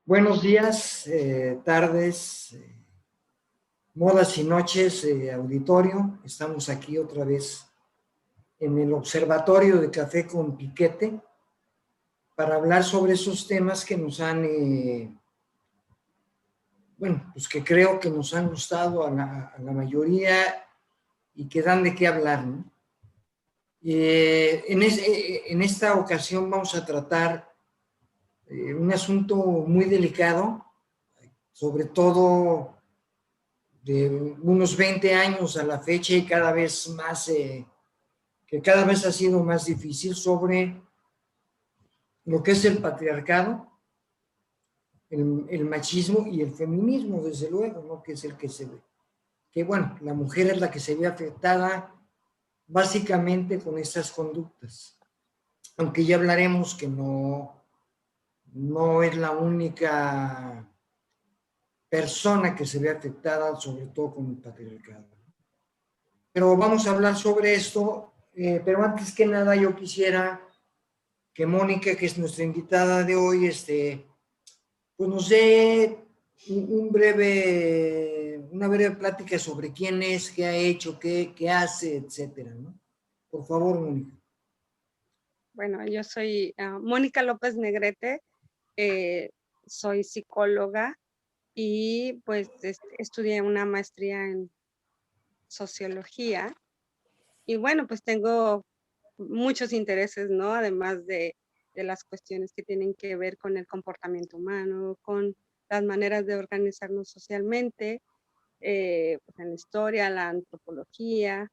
Buenos días, tardes, modas y noches, auditorio. Estamos aquí otra vez en el Observatorio de Café con Piquete para hablar sobre esos temas que nos han, pues que creo que nos han gustado a la mayoría y que dan de qué hablar, ¿no? En esta ocasión vamos a tratar un asunto muy delicado, sobre todo de unos 20 años a la fecha y cada vez más, que cada vez ha sido más difícil, sobre lo que es el patriarcado, el machismo y el feminismo, desde luego, ¿no? Que es el que se ve. Que bueno, la mujer es la que se ve afectada básicamente con estas conductas. Aunque ya hablaremos que no es la única persona que se ve afectada, sobre todo con el patriarcado. Pero vamos a hablar sobre esto, pero antes que nada yo quisiera que Mónica, que es nuestra invitada de hoy, pues nos dé una breve plática sobre quién es, qué ha hecho, qué hace, etcétera, ¿no? Por favor, Mónica. Bueno, yo soy Mónica López Negrete, soy psicóloga y pues estudié una maestría en sociología y bueno, pues tengo muchos intereses, ¿no? Además de las cuestiones que tienen que ver con el comportamiento humano, con las maneras de organizarnos socialmente, pues en la historia, la antropología,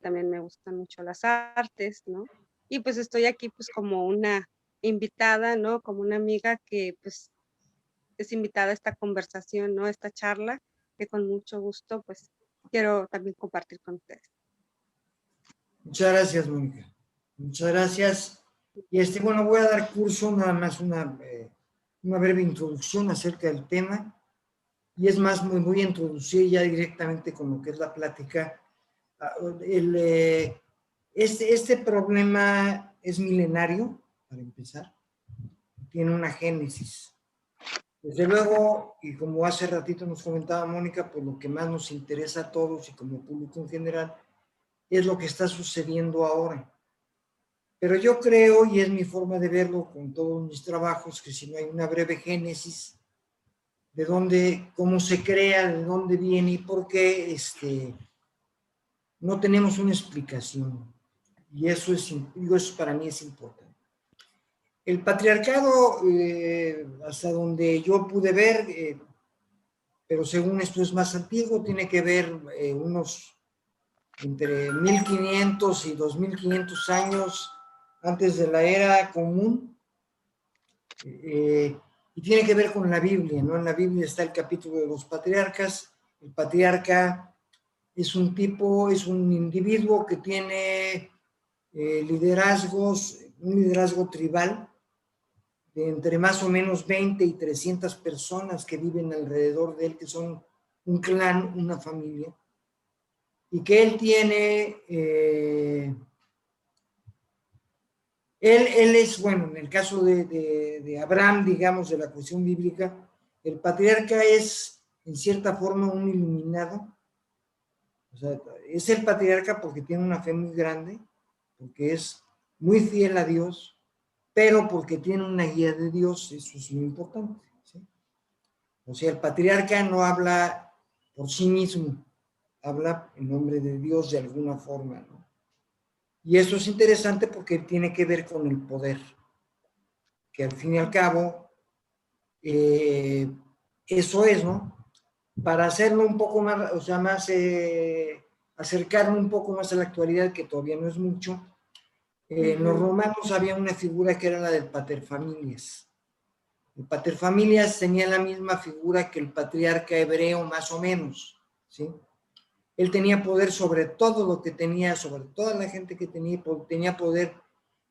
también me gustan mucho las artes, ¿no? Y pues estoy aquí pues como una invitada, ¿no? Como una amiga que pues es invitada a esta conversación, ¿no? Esta charla que con mucho gusto pues quiero también compartir con ustedes. Muchas gracias, Mónica. Muchas gracias. Y bueno, voy a dar curso, nada más una breve introducción acerca del tema. Y es más, voy a introducir ya directamente con lo que es la plática. Este problema es milenario, para empezar. Tiene una génesis. Desde luego, y como hace ratito nos comentaba Mónica, pues lo que más nos interesa a todos y como público en general, es lo que está sucediendo ahora. Pero yo creo, y es mi forma de verlo con todos mis trabajos, que si no hay una breve génesis de dónde, cómo se crea, de dónde viene y por qué, no tenemos una explicación. Y eso para mí es importante. El patriarcado, hasta donde yo pude ver, pero según esto es más antiguo, tiene que ver unos entre 1500 y 2500 años antes de la era común, y tiene que ver con la Biblia, ¿no? En la Biblia está el capítulo de los patriarcas. El patriarca es un individuo que tiene un liderazgo tribal de entre más o menos 20 y 300 personas que viven alrededor de él, que son un clan, una familia, y que él tiene, él es, bueno, en el caso de Abraham, digamos, de la cuestión bíblica, el patriarca es, en cierta forma, un iluminado. O sea, es el patriarca porque tiene una fe muy grande, porque es muy fiel a Dios, pero porque tiene una guía de Dios, eso es muy importante, ¿sí? O sea, el patriarca no habla por sí mismo, habla en nombre de Dios de alguna forma, ¿no? Y eso es interesante porque tiene que ver con el poder, que al fin y al cabo, eso es, ¿no? Para hacerlo un poco más, o sea, más, acercarme un poco más a la actualidad, que todavía no es mucho, en los romanos había una figura que era la del paterfamilias. El paterfamilias tenía la misma figura que el patriarca hebreo, más o menos, ¿sí? Él tenía poder sobre todo lo que tenía, sobre toda la gente que tenía poder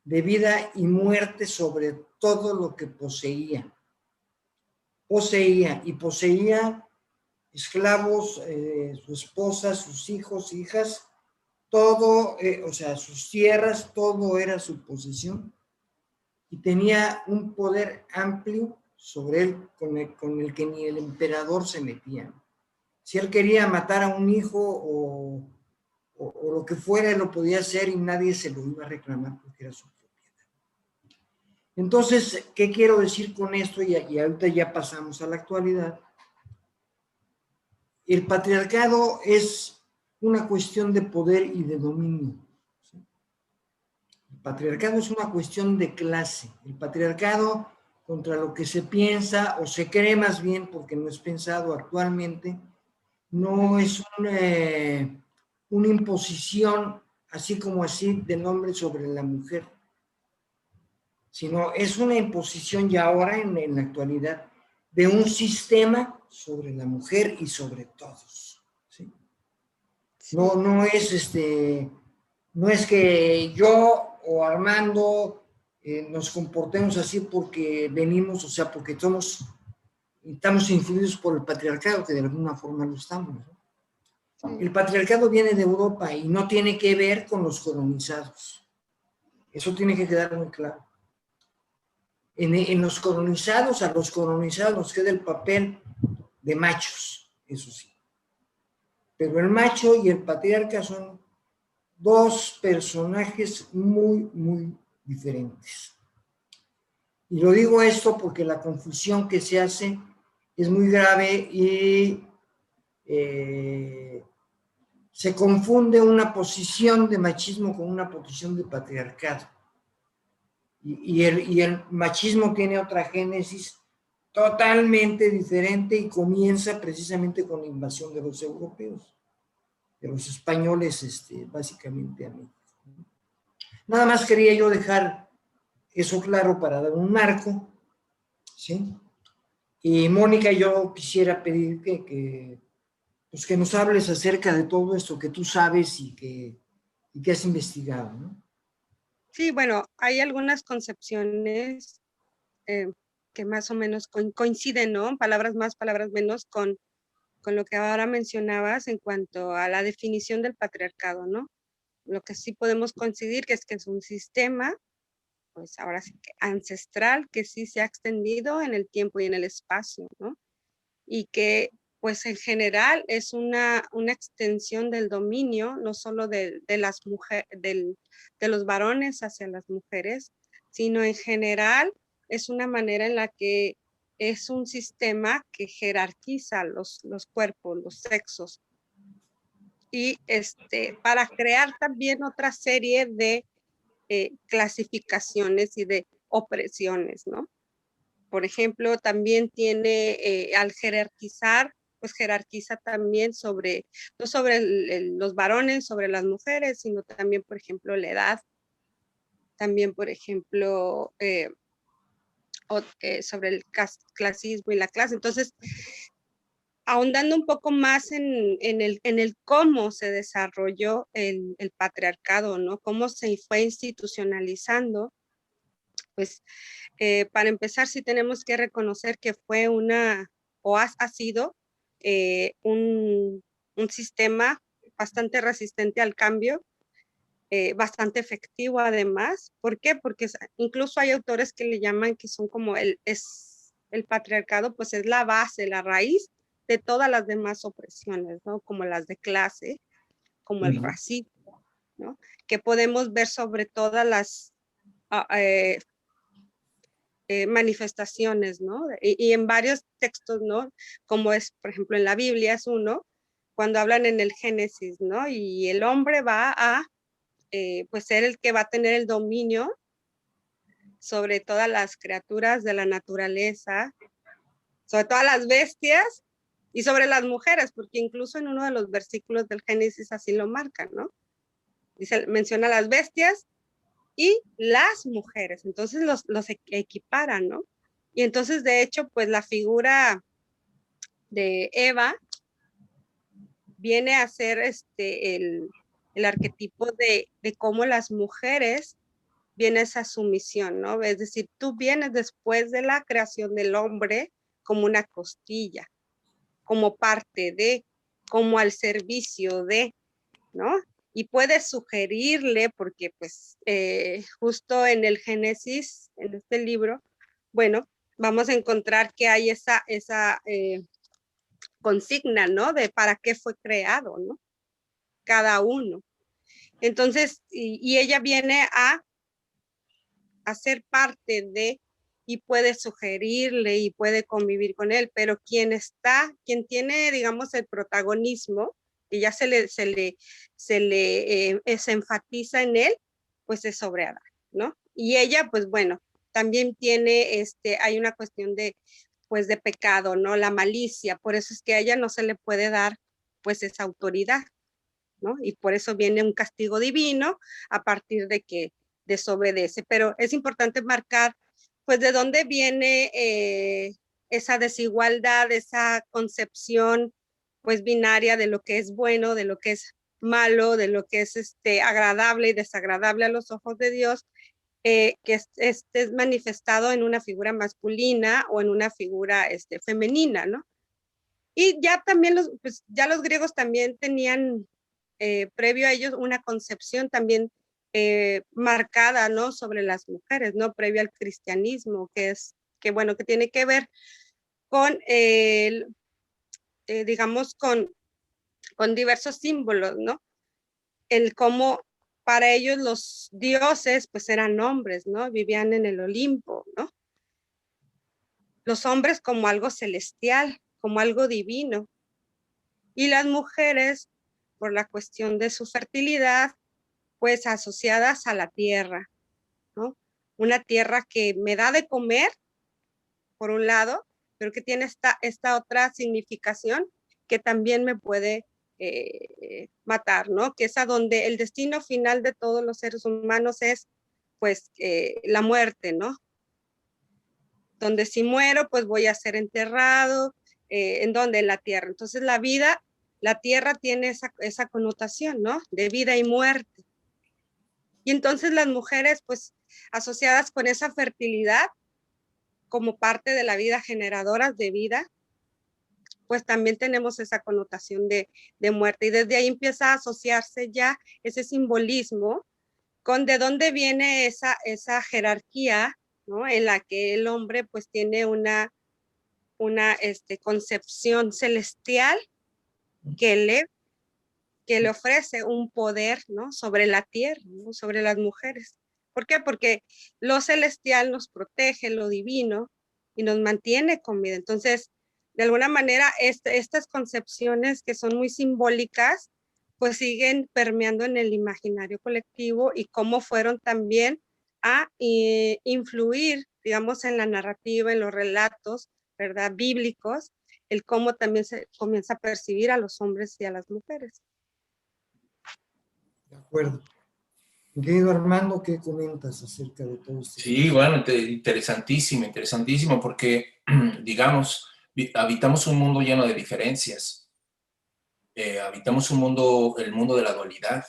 de vida y muerte sobre todo lo que poseía. Poseía esclavos, su esposa, sus hijos, hijas, todo, o sea, sus tierras, todo era su posesión, y tenía un poder amplio sobre él con el que ni el emperador se metía. Si él quería matar a un hijo o lo que fuera, él lo podía hacer y nadie se lo iba a reclamar porque era su propiedad. Entonces, ¿qué quiero decir con esto? Y ahorita ya pasamos a la actualidad. El patriarcado es una cuestión de poder y de dominio. El patriarcado es una cuestión de clase. El patriarcado, contra lo que se piensa o se cree más bien, porque no es pensado actualmente, no es una imposición así como así del hombre sobre la mujer, sino es una imposición ya ahora en la actualidad de un sistema sobre la mujer y sobre todos. ¿Sí? No, no es que yo o Armando nos comportemos así porque venimos, o sea, porque estamos influidos por el patriarcado, que de alguna forma lo estamos. ¿No? Sí. El patriarcado viene de Europa y no tiene que ver con los colonizados. Eso tiene que quedar muy claro. En los colonizados, a los colonizados nos queda el papel de machos, eso sí. Pero el macho y el patriarca son dos personajes muy, muy diferentes. Y lo digo esto porque la confusión que se hace es muy grave y se confunde una posición de machismo con una posición de patriarcado. Y el machismo tiene otra génesis totalmente diferente y comienza precisamente con la invasión de los europeos, de los españoles, básicamente a México. Nada más quería yo dejar eso claro para dar un marco, ¿sí? Y Mónica, yo quisiera pedirte pues que nos hables acerca de todo esto que tú sabes y que has investigado, ¿no? Sí, bueno, hay algunas concepciones que más o menos coinciden, ¿no? Palabras más, palabras menos con lo que ahora mencionabas en cuanto a la definición del patriarcado, ¿no? Lo que sí podemos coincidir que es un sistema, pues ahora sí que ancestral, que sí se ha extendido en el tiempo y en el espacio, ¿no? Y que pues en general es una extensión del dominio, no solo de las mujeres, de los varones hacia las mujeres, sino en general es una manera en la que es un sistema que jerarquiza los cuerpos, los sexos, y para crear también otra serie de clasificaciones y de opresiones, ¿no? Por ejemplo, también tiene, al jerarquizar, pues jerarquiza también sobre, no sobre los varones, sobre las mujeres, sino también, por ejemplo, la edad, también, por ejemplo, sobre el clasismo y la clase. Entonces, ahondando un poco más en el cómo se desarrolló el patriarcado, ¿no? Cómo se fue institucionalizando, pues para empezar sí tenemos que reconocer que fue ha sido un sistema bastante resistente al cambio, bastante efectivo además. ¿Por qué? Porque incluso hay autores que le llaman que son como el patriarcado, pues es la base, la raíz de todas las demás opresiones, ¿no? Como las de clase, como el racismo, ¿no? Que podemos ver sobre todas las manifestaciones, ¿no? Y en varios textos, ¿no? Como es, por ejemplo, en la Biblia es uno, cuando hablan en el Génesis, ¿no? Y el hombre va a, pues, ser el que va a tener el dominio sobre todas las criaturas de la naturaleza, sobre todas las bestias y sobre las mujeres, porque incluso en uno de los versículos del Génesis así lo marca, ¿no? Dice, menciona las bestias y las mujeres, entonces los equiparan, ¿no? Y entonces, de hecho, pues la figura de Eva viene a ser el arquetipo de cómo las mujeres viene esa sumisión, ¿no? Es decir, tú vienes después de la creación del hombre como una costilla, como parte de, como al servicio de, ¿no? Y puedes sugerirle, porque pues justo en el Génesis, en este libro, bueno, vamos a encontrar que hay esa consigna, ¿no? De para qué fue creado, ¿no? Cada uno. Entonces, y ella viene a ser parte de, y puede sugerirle y puede convivir con él, pero quien tiene, digamos, el protagonismo, y ya se enfatiza en él, pues es sobre Adán, ¿no? Y ella, pues bueno, también tiene, hay una cuestión de, pues de pecado, ¿no? La malicia, por eso es que a ella no se le puede dar, pues esa autoridad, ¿no? Y por eso viene un castigo divino a partir de que desobedece. Pero es importante marcar, pues, de dónde viene esa desigualdad, esa concepción, pues, binaria de lo que es bueno, de lo que es malo, de lo que es agradable y desagradable a los ojos de Dios, que es manifestado en una figura masculina o en una figura femenina, ¿no? Y ya también pues, ya los griegos también tenían previo a ellos una concepción también marcada, ¿no? Sobre las mujeres, ¿no? Previo al cristianismo, que bueno, que tiene que ver con, digamos, con diversos símbolos, ¿no? El cómo para ellos los dioses, pues eran hombres, ¿no? Vivían en el Olimpo, ¿no? Los hombres como algo celestial, como algo divino. Y las mujeres, por la cuestión de su fertilidad, pues asociadas a la tierra, ¿no? Una tierra que me da de comer, por un lado, pero que tiene esta otra significación que también me puede matar, ¿no? Que es a donde el destino final de todos los seres humanos es, pues, la muerte, ¿no? Donde si muero, pues voy a ser enterrado, ¿en dónde? En la tierra. Entonces la vida, la tierra tiene esa connotación, ¿no? De vida y muerte. Y entonces las mujeres, pues, asociadas con esa fertilidad como parte de la vida, generadoras de vida, pues también tenemos esa connotación de muerte. Y desde ahí empieza a asociarse ya ese simbolismo con de dónde viene esa jerarquía, ¿no? En la que el hombre pues tiene una concepción celestial que le ofrece un poder, ¿no? Sobre la tierra, ¿no? Sobre las mujeres. ¿Por qué? Porque lo celestial nos protege, lo divino, y nos mantiene con vida. Entonces, de alguna manera, estas concepciones que son muy simbólicas, pues siguen permeando en el imaginario colectivo y cómo fueron también a influir, digamos, en la narrativa, en los relatos, ¿verdad? Bíblicos, el cómo también se comienza a percibir a los hombres y a las mujeres. De acuerdo. Querido Armando, ¿qué comentas acerca de todo esto? Sí, bueno, interesantísimo, interesantísimo, porque, digamos, habitamos un mundo lleno de diferencias. Habitamos el mundo de la dualidad.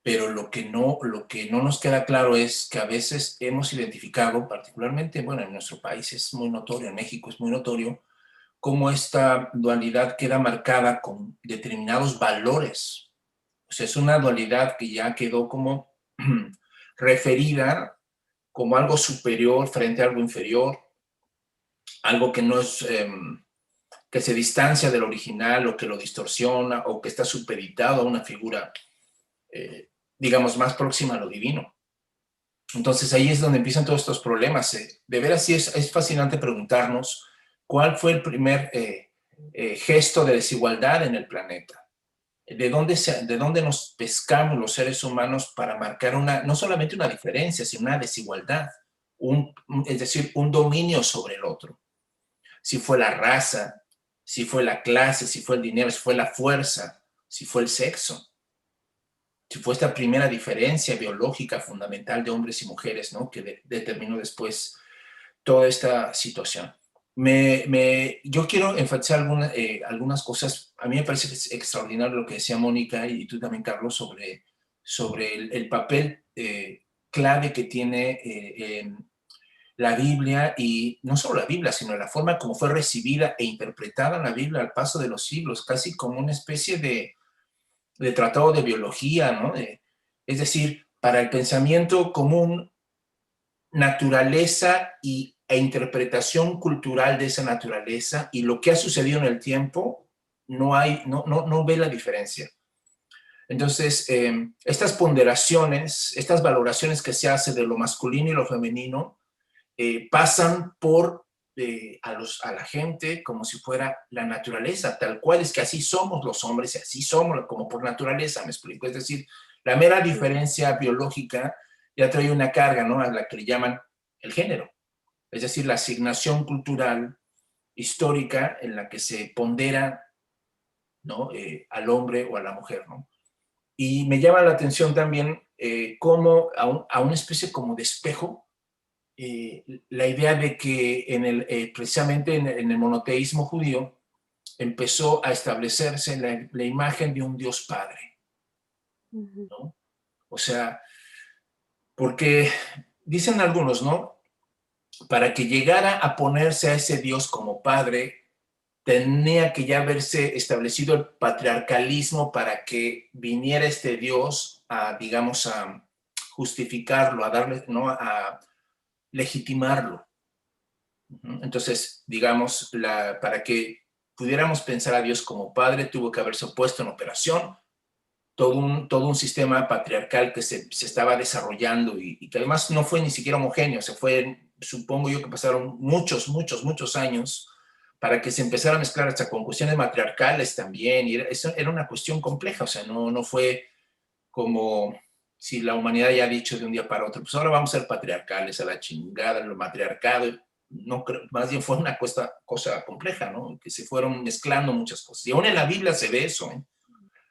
Pero lo que no nos queda claro es que a veces hemos identificado, particularmente, bueno, en nuestro país es muy notorio, en México es muy notorio, cómo esta dualidad queda marcada con determinados valores. O sea, es una dualidad que ya quedó como referida como algo superior frente a algo inferior, algo que no es, que se distancia del original o que lo distorsiona o que está supeditado a una figura, digamos, más próxima a lo divino. Entonces ahí es donde empiezan todos estos problemas. De veras sí es fascinante preguntarnos cuál fue el primer gesto de desigualdad en el planeta. ¿De dónde nos pescamos los seres humanos para marcar no solamente una diferencia, sino una desigualdad? Es decir, un dominio sobre el otro. Si fue la raza, si fue la clase, si fue el dinero, si fue la fuerza, si fue el sexo. Si fue esta primera diferencia biológica fundamental de hombres y mujeres, ¿no? Que determinó después toda esta situación. Yo quiero enfatizar algunas cosas. A mí me parece que es extraordinario lo que decía Mónica y tú también, Carlos, sobre el papel clave que tiene en la Biblia, y no solo la Biblia, sino la forma como fue recibida e interpretada la Biblia al paso de los siglos, casi como una especie de tratado de biología, ¿no? Es decir, para el pensamiento común, naturaleza y e interpretación cultural de esa naturaleza y lo que ha sucedido en el tiempo, no ve la diferencia. Entonces, estas ponderaciones, estas valoraciones que se hace de lo masculino y lo femenino, pasan por a la gente como si fuera la naturaleza, tal cual es que así somos los hombres y así somos como por naturaleza, me explico. Es decir, la mera diferencia biológica ya trae una carga, ¿no? A la que le llaman el género. Es decir, la asignación cultural histórica en la que se pondera, ¿no? Al hombre o a la mujer, ¿no? Y me llama la atención también cómo a una especie como de espejo, la idea de que precisamente en el monoteísmo judío empezó a establecerse la imagen de un Dios Padre, ¿no? O sea, porque dicen algunos, ¿no? Para que llegara a ponerse a ese Dios como Padre, tenía que ya haberse establecido el patriarcalismo para que viniera este Dios a, digamos, a justificarlo, a darle, ¿no? A legitimarlo. Entonces, digamos, para que pudiéramos pensar a Dios como Padre, tuvo que haberse puesto en operación todo un sistema patriarcal que se estaba desarrollando y que además no fue ni siquiera homogéneo, supongo yo que pasaron muchos años para que se empezara a mezclar hasta con cuestiones matriarcales también, y eso era una cuestión compleja, o sea, no fue como si la humanidad ya ha dicho de un día para otro, pues ahora vamos a ser patriarcales, a la chingada, lo matriarcado. No creo, más bien fue una cosa compleja, ¿no? Que se fueron mezclando muchas cosas. Y aún en la Biblia se ve eso, ¿eh?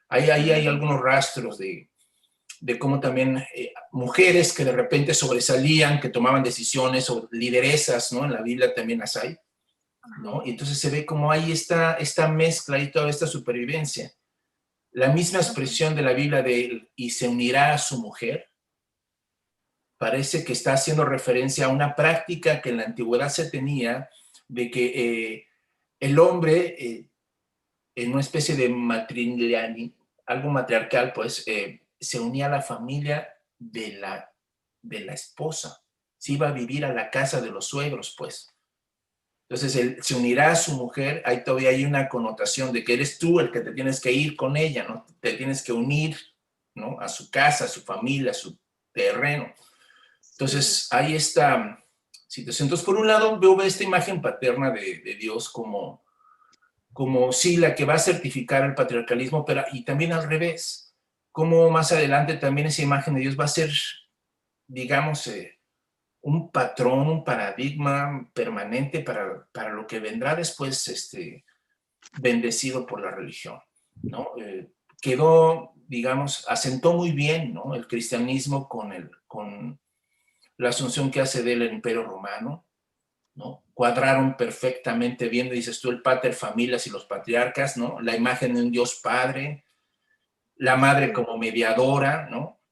Ahí hay algunos rastros de cómo también mujeres que de repente sobresalían, que tomaban decisiones, o lideresas, ¿no? En la Biblia también las hay, ¿no? Y entonces se ve como hay esta mezcla y toda esta supervivencia. La misma expresión de la Biblia de y se unirá a su mujer, parece que está haciendo referencia a una práctica que en la antigüedad se tenía de que el hombre, en una especie de algo matriarcal, pues se unía a la familia de la esposa. Se iba a vivir a la casa de los suegros, pues. Entonces, él se unirá a su mujer, ahí todavía hay una connotación de que eres tú el que te tienes que ir con ella, ¿no? Te tienes que unir, ¿no? A su casa, a su familia, a su terreno. Entonces, hay esta situación. Entonces, por un lado, veo esta imagen paterna de Dios como sí, la que va a certificar el patriarcalismo, pero y también al revés, como más adelante también esa imagen de Dios va a ser, digamos, un patrón, un paradigma permanente para lo que vendrá después, bendecido por la religión, ¿no? Quedó, digamos, asentó muy bien, ¿no? El cristianismo con la asunción que hace del Imperio Romano, ¿no? Cuadraron perfectamente bien, dices tú, el pater familias y los patriarcas, ¿no? La imagen de un Dios Padre, la madre como mediadora, ¿no?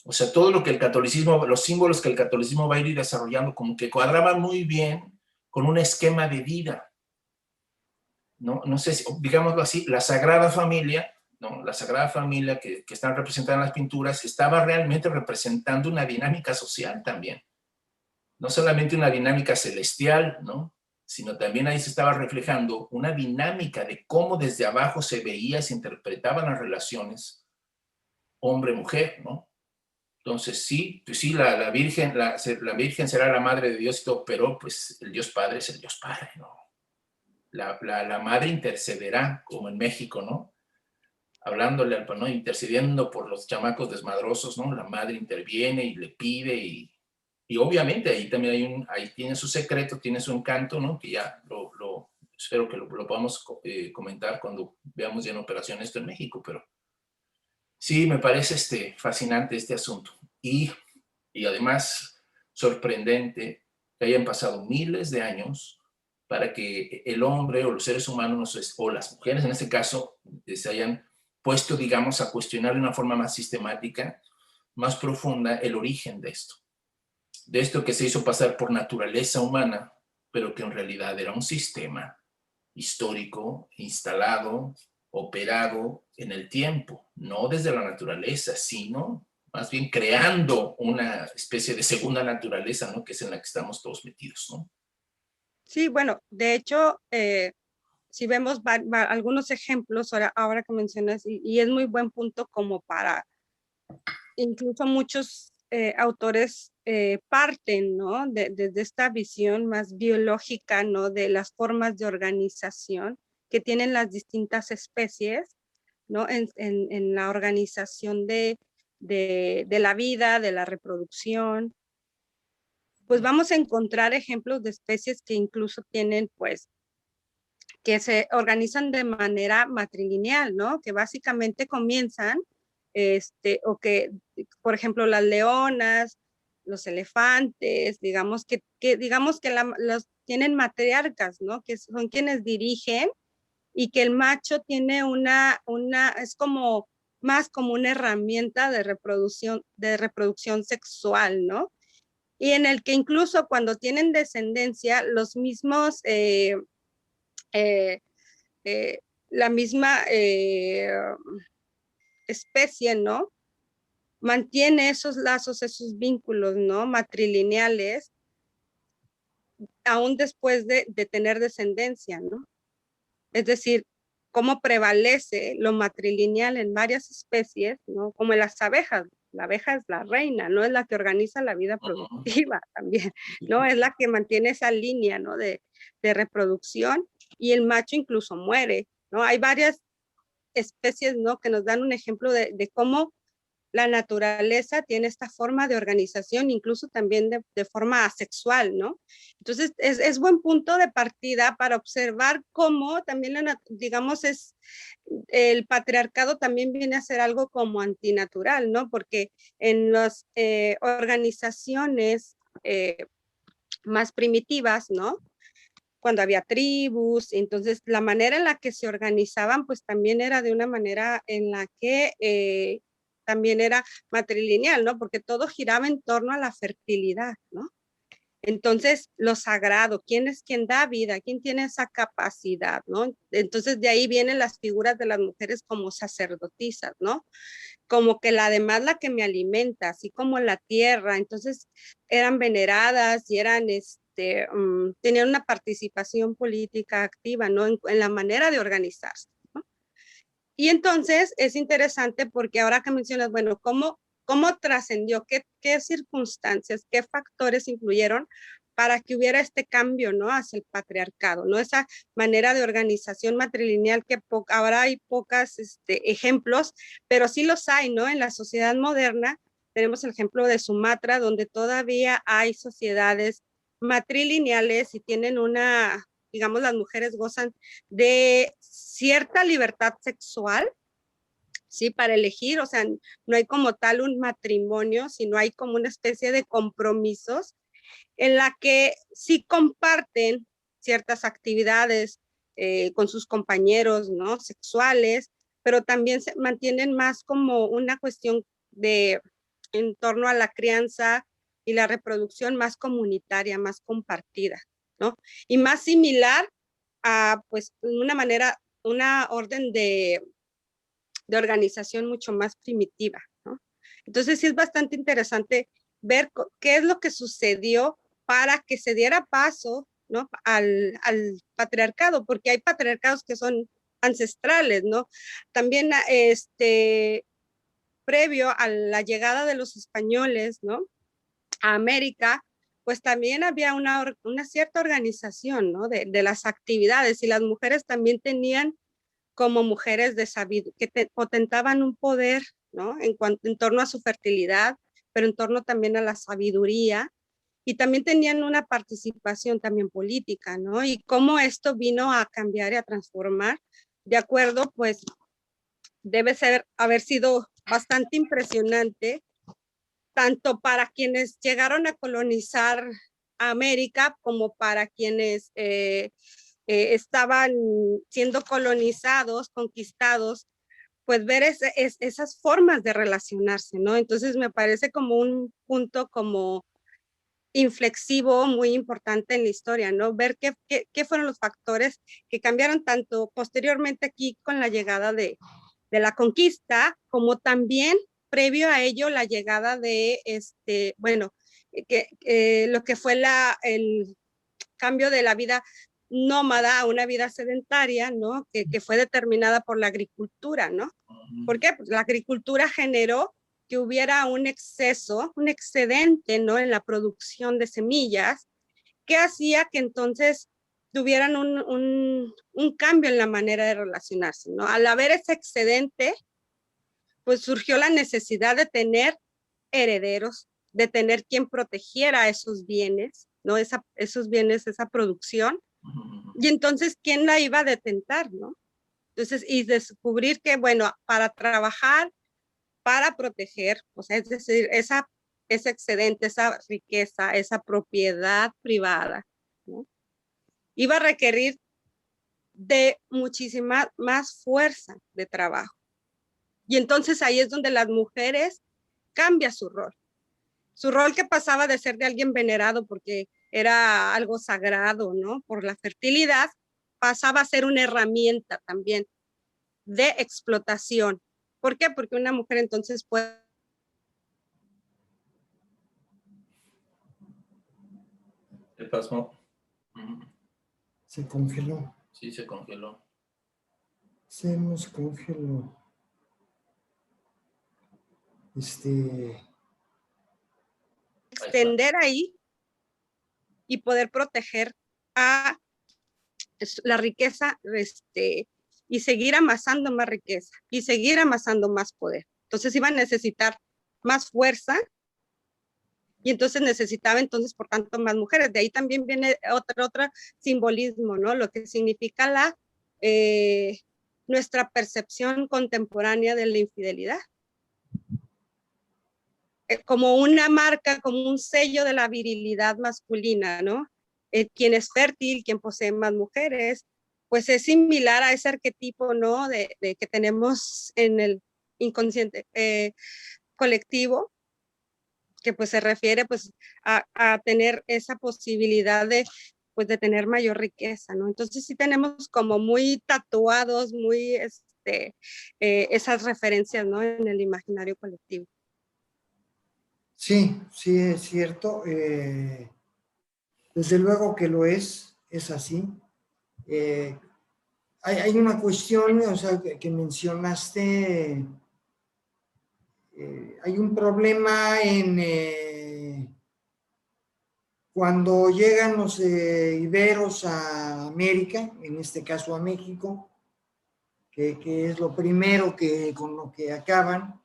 O sea, todo lo que el catolicismo, los símbolos que el catolicismo va a ir desarrollando, como que cuadraban muy bien con un esquema de vida, ¿no? No sé si, digámoslo así, la Sagrada Familia, ¿no? La Sagrada Familia que están representadas en las pinturas, estaba realmente representando una dinámica social también. No solamente una dinámica celestial, ¿no? Sino también ahí se estaba reflejando una dinámica de cómo desde abajo se veía, se interpretaban las relaciones hombre-mujer, ¿no? Entonces, sí, pues sí, la Virgen será la madre de Dios y todo, pero pues el Dios Padre es el Dios Padre, ¿no? La madre intercederá, como en México, ¿no? Hablándole al ¿no? Intercediendo por los chamacos desmadrosos, ¿no? La madre interviene y le pide y obviamente ahí también ahí tiene su secreto, tiene su encanto, ¿no? Que ya espero que lo podamos comentar cuando veamos ya en operación esto en México, pero sí, me parece fascinante este asunto. Y además sorprendente que hayan pasado miles de años para que el hombre o los seres humanos o las mujeres en este caso se hayan puesto, digamos, a cuestionar de una forma más sistemática, más profunda el origen de esto. De esto que se hizo pasar por naturaleza humana, pero que en realidad era un sistema histórico, instalado, operado en el tiempo, no desde la naturaleza, sino más bien creando una especie de segunda naturaleza, ¿no? Que es en la que estamos todos metidos, ¿no? Sí, bueno, de hecho, si vemos algunos ejemplos ahora que mencionas, y es muy buen punto como para, incluso muchos autores parten, ¿no? Desde esta visión más biológica, ¿no? De las formas de organización que tienen las distintas especies, ¿no? En la organización de la vida, de la reproducción. Pues vamos a encontrar ejemplos de especies que incluso tienen, pues, que se organizan de manera matrilineal, ¿no? Que básicamente comienzan, o que, por ejemplo, las leonas, los elefantes, digamos digamos que los tienen matriarcas, ¿no? Que son quienes dirigen, y que el macho tiene es como más como una herramienta de reproducción sexual, ¿no? Y en el que incluso cuando tienen descendencia, los mismos eh, eh, la misma especie, ¿no? Mantiene esos lazos, esos vínculos, ¿no? Matrilineales, aún después de tener descendencia, ¿no? Es decir, cómo prevalece lo matrilineal en varias especies, ¿no? Como en las abejas. La abeja es la reina, ¿no? Es la que organiza la vida productiva también, ¿no? Es la que mantiene esa línea, ¿no? De reproducción, y el macho incluso muere, ¿no? Hay varias especies, ¿no? Que nos dan un ejemplo de cómo la naturaleza tiene esta forma de organización, incluso también de forma asexual, ¿no? Entonces, es buen punto de partida para observar cómo también, digamos, el patriarcado también viene a ser algo como antinatural, ¿no? Porque en las organizaciones más primitivas, ¿no? Cuando había tribus, entonces la manera en la que se organizaban, pues también era de una manera en la que también era matrilineal, ¿no? Porque todo giraba en torno a la fertilidad, ¿no? Entonces, lo sagrado, ¿quién es quien da vida? ¿Quién tiene esa capacidad, no? Entonces, de ahí vienen las figuras de las mujeres como sacerdotisas, ¿no? Como que además la que me alimenta, así como la tierra. Entonces, eran veneradas y eran, tenían una participación política activa, ¿no? En la manera de organizarse, ¿no? Y entonces, es interesante porque ahora que mencionas, bueno, ¿cómo trascendió? ¿Qué circunstancias, qué factores influyeron para que hubiera este cambio, ¿no? Hacia el patriarcado, ¿no? Esa manera de organización matrilineal que ahora hay pocos ejemplos, pero sí los hay, ¿no? En la sociedad moderna tenemos el ejemplo de Sumatra, donde todavía hay sociedades matrilineales y tienen digamos, las mujeres gozan de cierta libertad sexual, ¿sí? Para elegir, o sea, no hay como tal un matrimonio, sino hay como una especie de compromisos en la que sí comparten ciertas actividades con sus compañeros, ¿no? Sexuales, pero también se mantienen más como una cuestión en torno a la crianza y la reproducción más comunitaria, más compartida, ¿no? Y más similar a, pues, una orden de organización mucho más primitiva, ¿no? Entonces sí es bastante interesante ver qué es lo que sucedió para que se diera paso, ¿no? al patriarcado, porque hay patriarcados que son ancestrales, ¿no? También previo a la llegada de los españoles, ¿no? A América, pues también había una cierta organización, ¿no? De las actividades, y las mujeres también tenían como mujeres de que potentaban un poder, ¿no? En torno a su fertilidad, pero en torno también a la sabiduría, y también tenían una participación también política, ¿no? Y cómo esto vino a cambiar y a transformar, de acuerdo, pues debe haber sido bastante impresionante, tanto para quienes llegaron a colonizar América como para quienes estaban siendo colonizados, conquistados, pues ver esas formas de relacionarse, ¿no? Entonces me parece como un punto como inflexivo muy importante en la historia, ¿no? Ver qué fueron los factores que cambiaron tanto posteriormente aquí con la llegada de la conquista, como también previo a ello la llegada de, bueno, lo que fue el cambio de la vida nómada a una vida sedentaria, ¿no? Que fue determinada por la agricultura, ¿no? ¿Por qué? Pues la agricultura generó que hubiera un exceso, un excedente, ¿no? En la producción de semillas, que hacía que entonces tuvieran un cambio en la manera de relacionarse, ¿no? Al haber ese excedente, pues surgió la necesidad de tener herederos, de tener quien protegiera esos bienes, ¿no? Esos bienes, esa producción. Y entonces, ¿quién la iba a detentar, no? Entonces, y descubrir que, bueno, para trabajar, para proteger, o sea, es decir, ese excedente, esa riqueza, esa propiedad privada, ¿no? Iba a requerir de muchísima más fuerza de trabajo. Y entonces ahí es donde las mujeres cambia su rol. Su rol que pasaba de ser de alguien venerado porque era algo sagrado, ¿no? Por la fertilidad, pasaba a ser una herramienta también de explotación. ¿Por qué? Porque una mujer entonces puede... ¿Qué pasó? Se congeló. Sí, se congeló. Se nos congeló. extender ahí y poder proteger a la riqueza y seguir amasando más riqueza y seguir amasando más poder. Entonces iba a necesitar más fuerza y entonces necesitaba entonces, por tanto, más mujeres. De ahí también viene otro simbolismo, ¿no? Lo que significa nuestra percepción contemporánea de la infidelidad. Como una marca, como un sello de la virilidad masculina, ¿no? Quien es fértil, quien posee más mujeres, pues es similar a ese arquetipo, ¿no? De que tenemos en el inconsciente colectivo, que pues se refiere pues a tener esa posibilidad pues de tener mayor riqueza, ¿no? Entonces sí tenemos como muy tatuados, muy esas referencias, ¿no? En el imaginario colectivo. Sí, sí, es cierto. Desde luego que lo es así. Hay una cuestión, o sea, que mencionaste, hay un problema en cuando llegan los iberos a América, en este caso a México, que es lo primero con lo que acaban,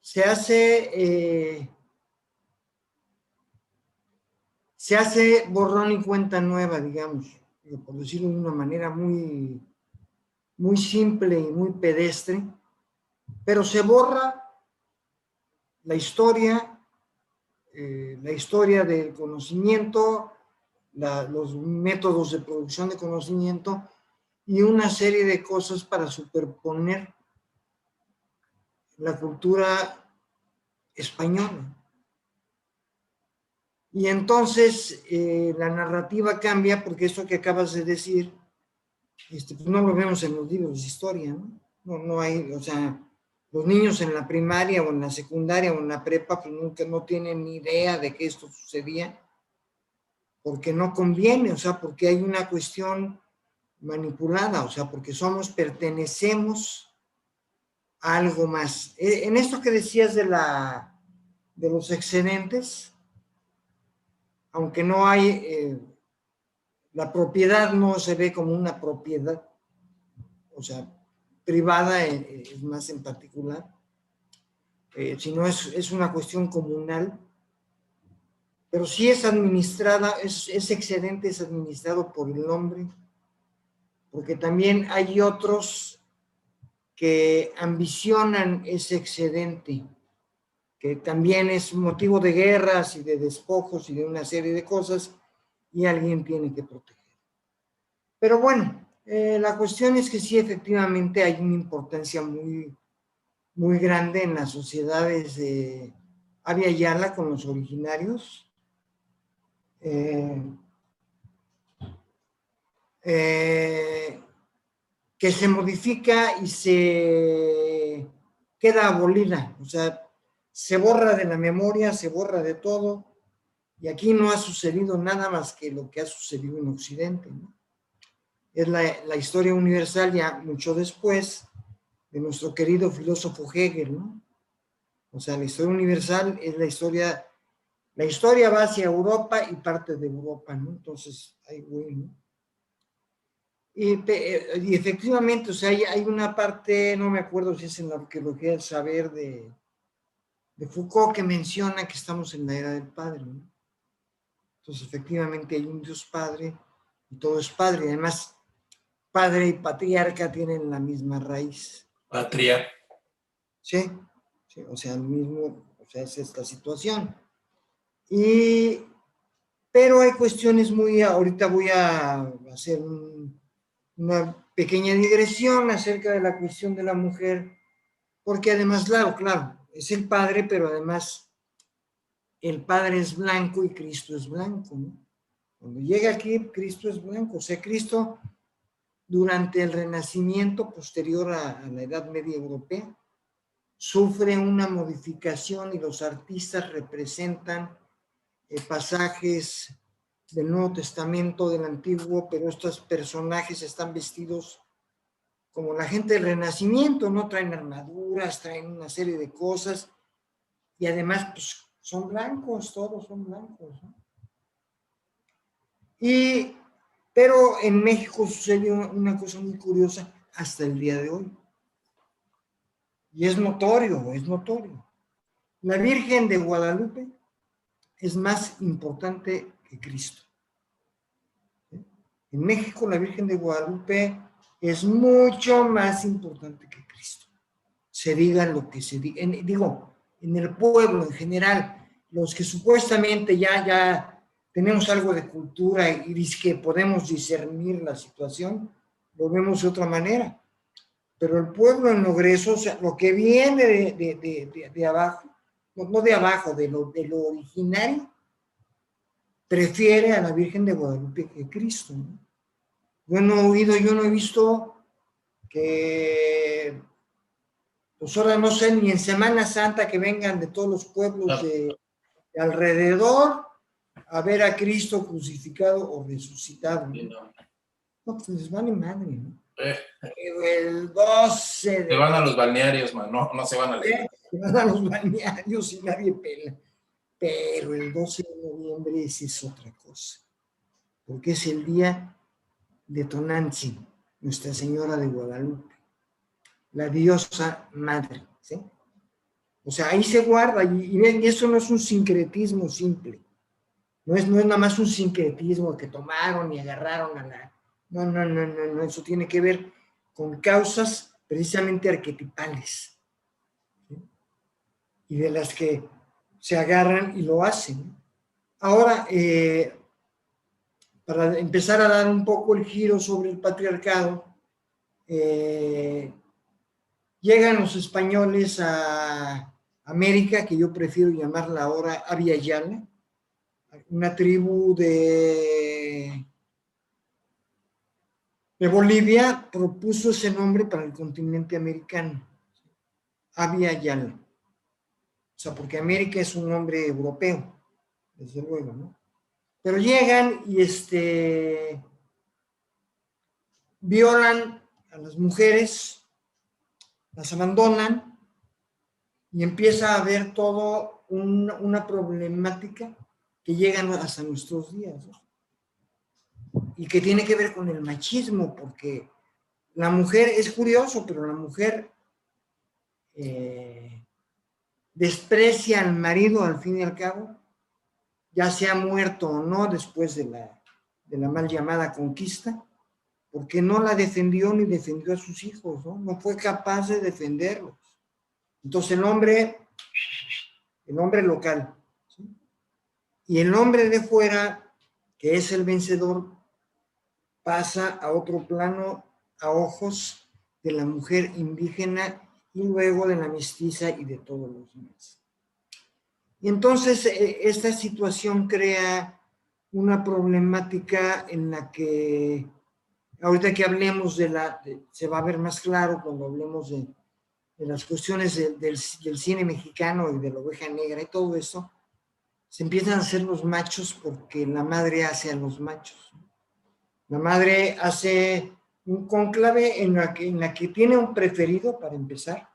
se hace borrón y cuenta nueva, digamos, por decirlo de una manera muy, muy simple y muy pedestre, pero se borra la historia del conocimiento, los métodos de producción de conocimiento y una serie de cosas para superponer la cultura española. Y entonces la narrativa cambia porque eso que acabas de decir, pues no lo vemos en los libros de historia, ¿no? No hay, o sea, los niños en la primaria o en la secundaria o en la prepa pues nunca no tienen ni idea de que esto sucedía, porque no conviene, o sea, porque hay una cuestión manipulada, o sea, porque pertenecemos a algo más. En esto que decías de los excedentes, aunque no hay, la propiedad no se ve como una propiedad, o sea, privada es más en particular, sino es una cuestión comunal, pero sí es administrada, ese excedente es administrado por el hombre, porque también hay otros que ambicionan ese excedente, que también es motivo de guerras y de despojos y de una serie de cosas, y alguien tiene que proteger. Pero bueno, la cuestión es que sí, efectivamente hay una importancia muy, muy grande en las sociedades de Abya Yala con los originarios. Que se modifica y se queda abolida, o sea, se borra de la memoria, se borra de todo, Y aquí no ha sucedido nada más que lo que ha sucedido en Occidente, ¿no? Es la historia universal ya mucho después de nuestro querido filósofo Hegel, ¿no? O sea, la historia universal es la historia va hacia Europa y parte de Europa, ¿no? Entonces, ahí voy, ¿no? Y efectivamente, o sea, hay una parte, no me acuerdo si es en la arqueología del saber de Foucault, que menciona que estamos en la era del Padre, ¿no? Entonces, efectivamente, hay un Dios Padre y todo es Padre. Y además, Padre y patriarca tienen la misma raíz. Patria. Sí, sí, o sea, el mismo, o sea, es esta situación. Pero hay cuestiones ahorita voy a hacer una pequeña digresión acerca de la cuestión de la mujer, porque además, claro, es el Padre, pero además el Padre es blanco y Cristo es blanco, ¿no? Cuando llega aquí, Cristo es blanco, o sea, Cristo durante el Renacimiento posterior a la Edad Media Europea sufre una modificación y los artistas representan pasajes del Nuevo Testamento, del Antiguo, pero estos personajes están vestidos como la gente del Renacimiento, ¿no? Traen armaduras, traen una serie de cosas y además pues, son blancos, todos son blancos, ¿no? Pero en México sucedió una cosa muy curiosa hasta el día de hoy. Y es notorio. La Virgen de Guadalupe es más importante que Cristo. En México la Virgen de Guadalupe es mucho más importante que Cristo. Se diga lo que se diga. En el pueblo en general, los que supuestamente ya tenemos algo de cultura y que podemos discernir la situación, lo vemos de otra manera. Pero el pueblo en lo grueso, o sea, lo que viene de abajo, no de abajo, de lo originario, prefiere a la Virgen de Guadalupe que Cristo, ¿no? Yo no he visto que, pues ahora no sé, ni en Semana Santa que vengan de todos los pueblos de alrededor a ver a Cristo crucificado o resucitado, ¿no? No, pues les vale madre, ¿no? El 12 de... Se van a los balnearios, man, no se van a leer. Se van a los balnearios y nadie pela. Pero el 12 de noviembre es otra cosa, porque es el día de Tonantzin, Nuestra Señora de Guadalupe, la diosa madre, ¿sí? O sea, ahí se guarda, y ven, eso no es un sincretismo simple, no es nada más un sincretismo que tomaron y agarraron a la... No, eso tiene que ver con causas precisamente arquetipales, ¿sí? Y de las que se agarran y lo hacen. Ahora, para empezar a dar un poco el giro sobre el patriarcado, llegan los españoles a América, que yo prefiero llamarla ahora Abya Yala, una tribu de Bolivia propuso ese nombre para el continente americano, Abya Yala. O sea, porque América es un nombre europeo, desde luego, ¿no? Pero llegan y violan a las mujeres, las abandonan y empieza a haber todo una problemática que llegan hasta nuestros días, ¿no? Y que tiene que ver con el machismo, porque la mujer, es curioso, pero la mujer desprecia al marido al fin y al cabo, ya sea muerto o no después de la mal llamada conquista, porque no la defendió ni defendió a sus hijos, ¿no? No fue capaz de defenderlos. Entonces el hombre local, ¿sí? Y el hombre de fuera, que es el vencedor, pasa a otro plano a ojos de la mujer indígena y luego de la mestiza y de todos los demás. Y entonces esta situación crea una problemática en la que, ahorita que hablemos se va a ver más claro cuando hablemos de las cuestiones del cine mexicano y de la oveja negra y todo eso, se empiezan a hacer los machos porque la madre hace a los machos. La madre hace un cónclave en la que tiene un preferido, para empezar,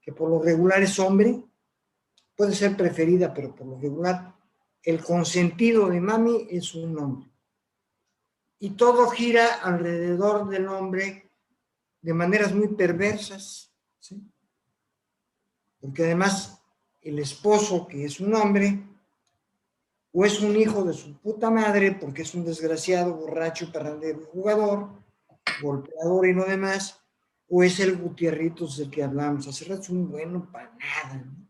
que por lo regular es hombre, puede ser preferida, pero por lo regular el consentido de mami es un hombre. Y todo gira alrededor del hombre de maneras muy perversas, ¿sí? Porque además el esposo, que es un hombre, o es un hijo de su puta madre, porque es un desgraciado, borracho, parrandero, jugador, golpeador y no demás, o es el Gutierritos del que hablamos. Hace rato es un bueno para nada, ¿no?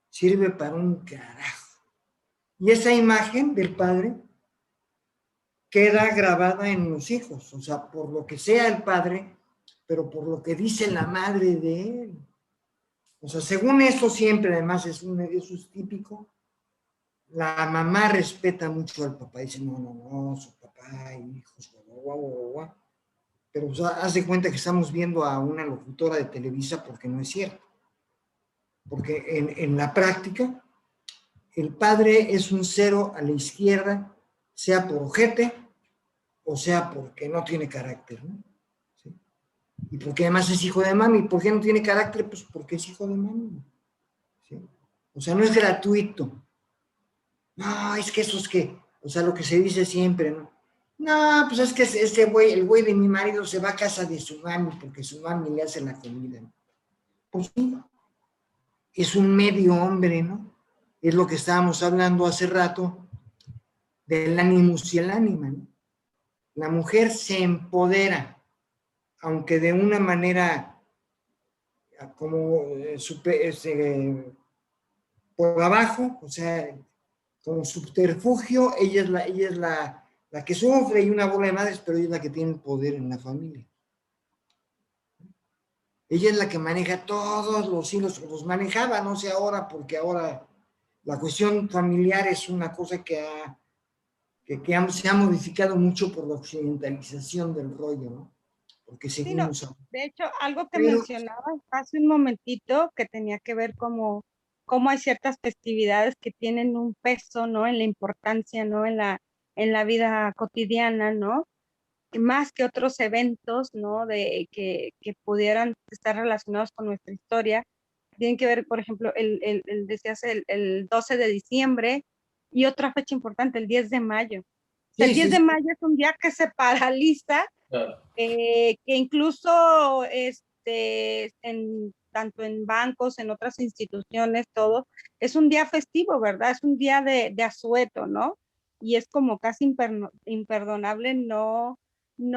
Sirve para un carajo. Y esa imagen del padre queda grabada en los hijos, o sea, por lo que sea el padre, pero por lo que dice la madre de él. O sea, según eso siempre, además, eso es típico, la mamá respeta mucho al papá, dice, no, su papá, hijos, guau. Pero o sea, haz de cuenta que estamos viendo a una locutora de Televisa porque no es cierto. Porque en la práctica, el padre es un cero a la izquierda, sea por ojete o sea porque no tiene carácter, ¿no? ¿Sí? Y porque además es hijo de mami. ¿Por qué no tiene carácter? Pues porque es hijo de mami. ¿Sí? O sea, no es gratuito. No, es que eso es que, o sea, lo que se dice siempre, ¿no? No, pues es que este güey, el güey de mi marido se va a casa de su mami porque su mami le hace la comida, ¿no? Pues sí, es un medio hombre, ¿no? Es lo que estábamos hablando hace rato del animus y el ánima, ¿no? La mujer se empodera, aunque de una manera como por abajo, o sea, como subterfugio, ella es la que sufre y una bola de madres, pero ella es la que tiene el poder en la familia. Ella es la que maneja todos los hilos, los manejaba, no sé ahora, porque ahora la cuestión familiar es una cosa que se ha modificado mucho por la occidentalización del rollo, ¿no? Porque Sí, no, seguimos... de hecho, algo que Pero, mencionabas hace un momentito que tenía que ver cómo hay ciertas festividades que tienen un peso, ¿no? En la importancia, ¿no? En la vida cotidiana, ¿no? Y más que otros eventos, ¿no? Que pudieran estar relacionados con nuestra historia. Tienen que ver, por ejemplo, decías el 12 de diciembre y otra fecha importante, el 10 de mayo. El 10 de mayo es un día que se paraliza, Claro. que incluso tanto en bancos, en otras instituciones, todo, es un día festivo, ¿verdad? Es un día de asueto, ¿no? Y es como casi imperdonable no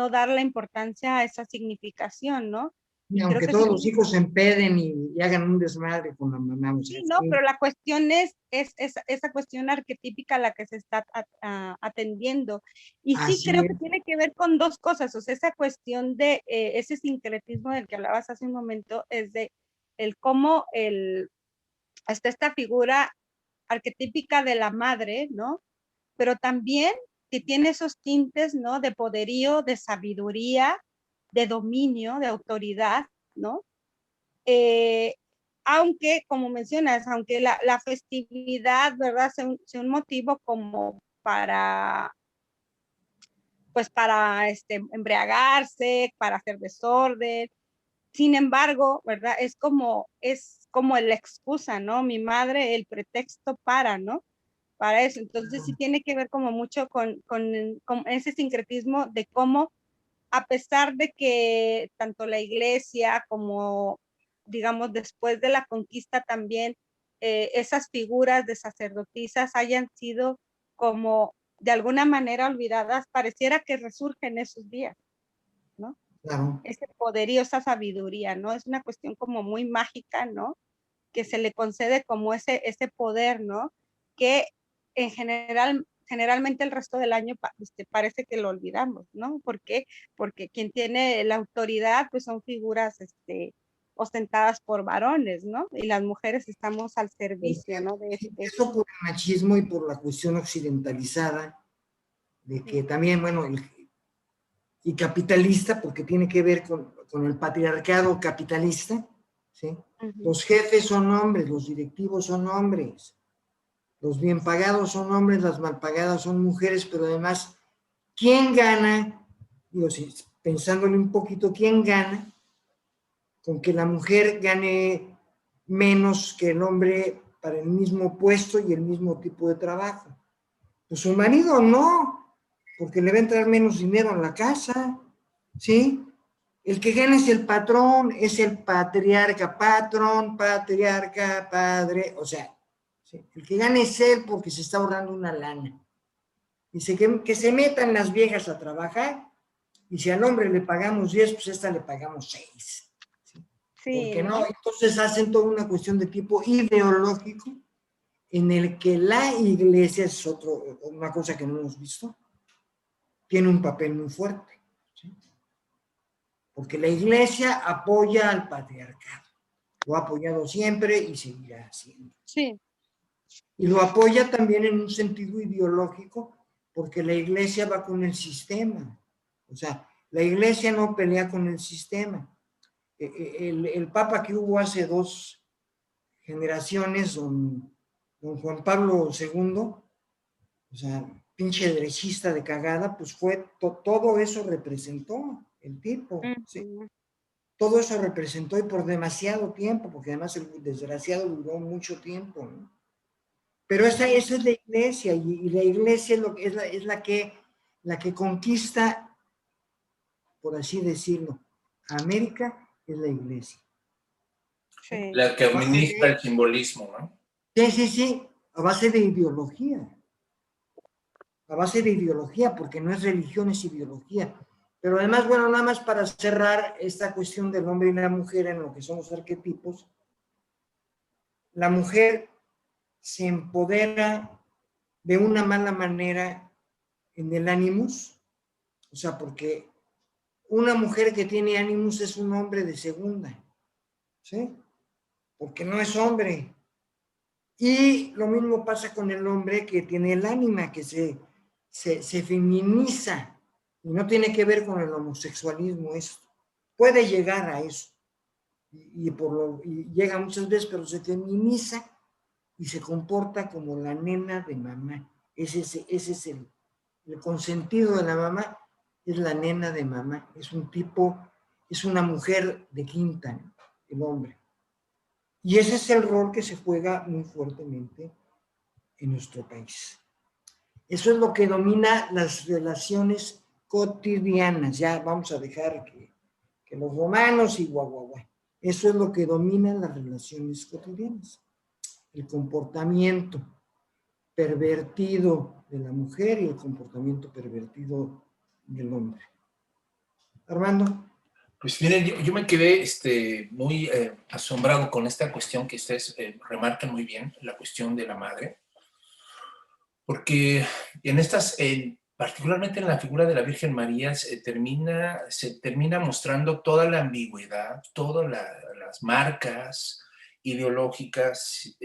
dar la importancia a esa significación, ¿no? Y Y creo aunque que sí todos los tiene. hijos se empeden y hagan un desmadre con la mamá, o sea, Sí, no, pero la cuestión es esa cuestión arquetípica a la que se está atendiendo. Y sí así creo que es. tiene que ver con dos cosas, o sea, esa cuestión de ese sincretismo del que hablabas hace un momento, es de el cómo hasta esta figura arquetípica de la madre, ¿no? Pero también que tiene esos tintes, ¿no? De poderío, de sabiduría, de dominio, de autoridad, ¿no? Eh, aunque, como mencionas, aunque la festividad, ¿verdad? Sea un motivo como pues para embriagarse, para hacer desorden. Sin embargo, ¿verdad? Es como la excusa, ¿no? Mi madre, el pretexto ¿no? Para eso. Entonces sí tiene que ver como mucho con ese sincretismo de cómo, a pesar de que tanto la iglesia como, digamos, después de la conquista también, esas figuras de sacerdotisas hayan sido como de alguna manera olvidadas, pareciera que resurgen esos días, ¿no? Claro. Ese poderío, esa sabiduría, ¿no? Es una cuestión como muy mágica, ¿no? Que se le concede como ese poder, ¿no? Que en generalmente el resto del año parece que lo olvidamos, ¿no? ¿Por qué? Porque quien tiene la autoridad, pues son figuras ostentadas por varones, ¿no? Y las mujeres estamos al servicio, ¿no? Eso por el machismo y por la cuestión occidentalizada, de que también, bueno, y capitalista, porque tiene que ver con el patriarcado capitalista, ¿sí? Uh-huh. Los jefes son hombres, los directivos son hombres, Los bien pagados son hombres, las mal pagadas son mujeres, pero además, ¿quién gana? Digo, si, pensándole un poquito, ¿quién gana con que la mujer gane menos que el hombre para el mismo puesto y el mismo tipo de trabajo? Pues su marido no, porque le va a entrar menos dinero en la casa, ¿sí? El que gana es el patrón, es el patriarca, patrón, patriarca, padre, o sea, ¿sí? El que gana es él porque se está ahorrando una lana. Dice que se metan las viejas a trabajar y si al hombre le pagamos 10, pues a esta le pagamos 6. ¿Sí? Sí, Porque no, entonces hacen toda una cuestión de tipo ideológico en el que la iglesia, es una cosa que no hemos visto, tiene un papel muy fuerte. ¿Sí? Porque la iglesia apoya al patriarcado. Lo ha apoyado siempre y seguirá haciendo. Sí. Y lo apoya también en un sentido ideológico, porque la iglesia va con el sistema. O sea, la iglesia no pelea con el sistema. El papa que hubo hace 2 generaciones, don Juan Pablo II, o sea, pinche derechista de cagada, pues fue, todo eso representó el tipo, ¿sí? Todo eso representó y por demasiado tiempo, porque además el desgraciado duró mucho tiempo, ¿no? Pero esa es la iglesia, y la iglesia es la que conquista, por así decirlo, a América es la iglesia. Sí. La que administra el simbolismo, ¿no? Sí, a base de ideología. A base de ideología, porque no es religión, es ideología. Pero además, bueno, nada más para cerrar esta cuestión del hombre y la mujer en lo que son los arquetipos, la mujer se empodera de una mala manera en el ánimus, o sea, porque una mujer que tiene ánimus es un hombre de segunda, ¿sí? Porque no es hombre. Y lo mismo pasa con el hombre que tiene el ánima, que se feminiza, y no tiene que ver con el homosexualismo esto. Puede llegar a eso, y llega muchas veces, pero se feminiza y se comporta como la nena de mamá. Ese es el consentido de la mamá, es la nena de mamá. Es un tipo, es una mujer de quinta, ¿no? El hombre. Y ese es el rol que se juega muy fuertemente en nuestro país. Eso es lo que domina las relaciones cotidianas. Ya vamos a dejar que los romanos y guaguaguá. Eso es lo que domina las relaciones cotidianas. El comportamiento pervertido de la mujer y el comportamiento pervertido del hombre. Armando. Pues miren, yo me quedé muy asombrado con esta cuestión que ustedes remarcan muy bien, la cuestión de la madre, porque en estas, particularmente en la figura de la Virgen María, se termina mostrando toda la ambigüedad, todas las marcas ideológicas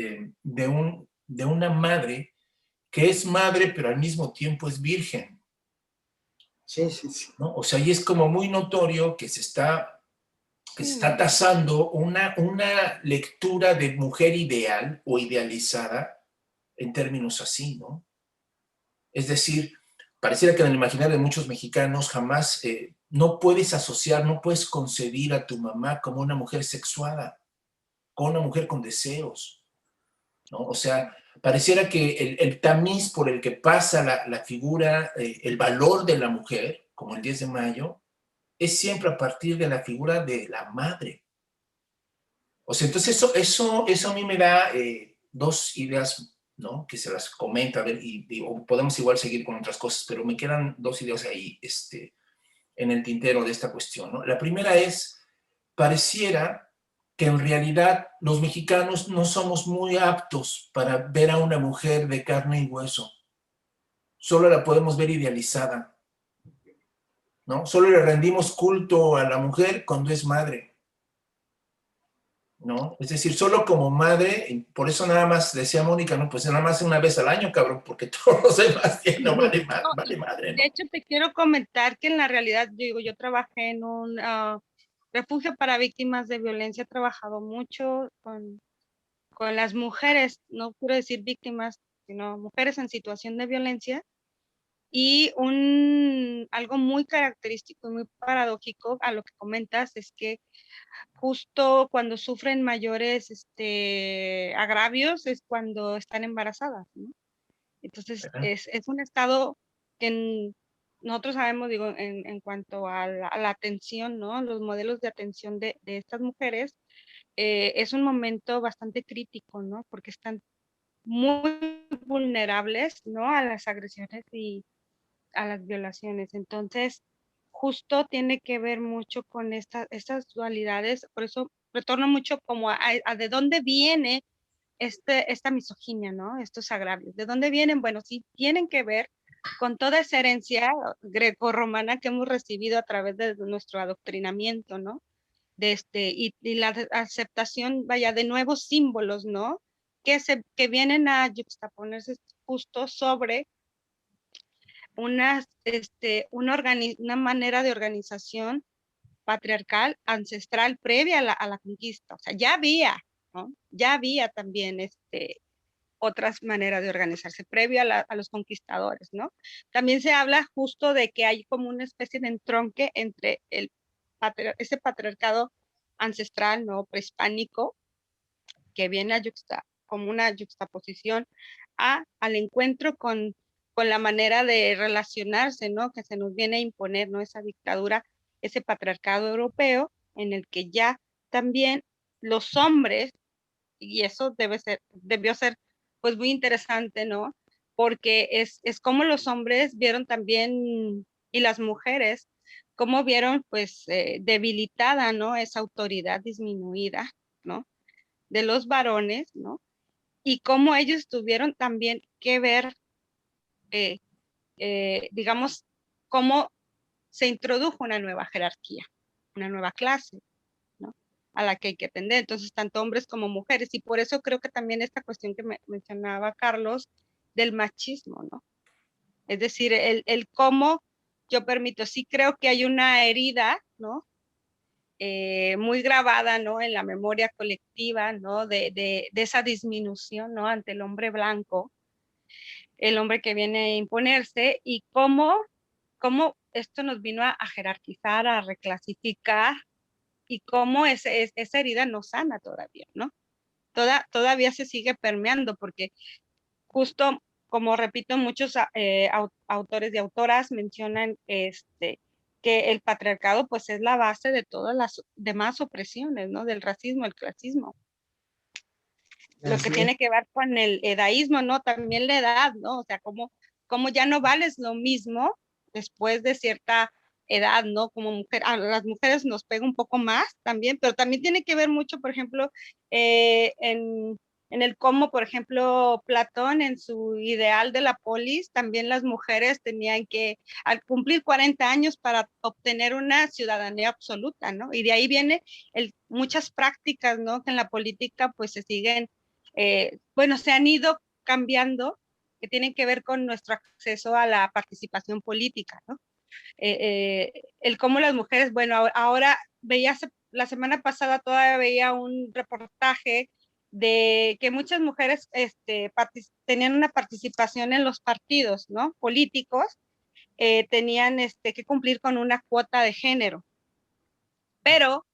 de una madre que es madre, pero al mismo tiempo es virgen. Sí. ¿No? O sea, y es como muy notorio que se está tasando una lectura de mujer ideal o idealizada en términos así, ¿no? Es decir, pareciera que en el imaginario de muchos mexicanos jamás no puedes asociar, no puedes concebir a tu mamá como una mujer sexuada, como una mujer con deseos, ¿no? O sea, pareciera que el tamiz por el que pasa la figura, el valor de la mujer, como el 10 de mayo, es siempre a partir de la figura de la madre. O sea, entonces eso a mí me da 2 ideas, ¿no? Que se las comenta, a ver, y podemos igual seguir con otras cosas, pero me quedan 2 ideas ahí en el tintero de esta cuestión, ¿no? La primera es, pareciera que en realidad los mexicanos no somos muy aptos para ver a una mujer de carne y hueso. Solo la podemos ver idealizada, ¿no? Solo le rendimos culto a la mujer cuando es madre, ¿no? Es decir, solo como madre, por eso nada más decía Mónica, no, pues nada más una vez al año, cabrón, porque todos los demás no vale madre, ¿no? De hecho, te quiero comentar que en la realidad, yo trabajé en un refugio para víctimas de violencia, he trabajado mucho con las mujeres, no quiero decir víctimas, sino mujeres en situación de violencia. Y algo muy característico y muy paradójico a lo que comentas es que justo cuando sufren mayores agravios es cuando están embarazadas, ¿no? Entonces, es un estado que nosotros sabemos, digo, en cuanto a la atención, ¿no? Los modelos de atención de estas mujeres, es un momento bastante crítico, ¿no? Porque están muy vulnerables, ¿no? A las agresiones y a las violaciones. Entonces, justo tiene que ver mucho con estas dualidades, por eso retorno mucho como a de dónde viene esta misoginia, ¿no? Estos agravios. ¿De dónde vienen? Bueno, sí tienen que ver con toda esa herencia grecorromana que hemos recibido a través de nuestro adoctrinamiento, ¿no? Y la aceptación, vaya, de nuevos símbolos, ¿no? Que vienen a juxtaponerse justo sobre una manera de organización patriarcal ancestral previa a la conquista. O sea, ya había, ¿no? Ya había también otras maneras de organizarse previo a los conquistadores, ¿no? También se habla justo de que hay como una especie de entronque entre ese patriarcado ancestral, ¿no? Prehispánico, que viene como una juxtaposición al encuentro con la manera de relacionarse, ¿no? Que se nos viene a imponer, ¿no? Esa dictadura, ese patriarcado europeo, en el que ya también los hombres, y eso debió ser, pues, muy interesante, ¿no? Porque es como los hombres vieron también, y las mujeres, cómo vieron, pues, debilitada, ¿no? Esa autoridad disminuida, ¿no? De los varones, ¿no? Y cómo ellos tuvieron también que ver, eh, digamos, cómo se introdujo una nueva jerarquía, una nueva clase, ¿no? A la que hay que atender. Entonces, tanto hombres como mujeres. Y por eso creo que también esta cuestión que mencionaba Carlos del machismo, ¿no? Es decir, el cómo yo permito, sí creo que hay una herida, ¿no? Muy grabada, ¿no? En la memoria colectiva, ¿no? De esa disminución, ¿no? Ante el hombre blanco, el hombre que viene a imponerse, y cómo esto nos vino a jerarquizar, a reclasificar, y cómo esa herida no sana todavía, ¿no? Todavía se sigue permeando, porque justo, como repito, muchos autores y autoras mencionan que el patriarcado pues es la base de todas las demás opresiones, ¿no? Del racismo, el clasismo. Lo que tiene que ver con el edaísmo, ¿no? También la edad, ¿no? O sea, como ya no vales lo mismo después de cierta edad, ¿no? Como mujer, a las mujeres nos pega un poco más también, pero también tiene que ver mucho, por ejemplo, en el cómo, por ejemplo, Platón en su ideal de la polis, también las mujeres tenían que, al cumplir 40 años para obtener una ciudadanía absoluta, ¿no? Y de ahí viene muchas prácticas, ¿no? Que en la política pues se siguen, bueno, se han ido cambiando, que tienen que ver con nuestro acceso a la participación política, ¿no? El cómo las mujeres, bueno, ahora veía, la semana pasada todavía veía un reportaje de que muchas mujeres tenían una participación en los partidos, ¿no? Políticos, tenían que cumplir con una cuota de género, pero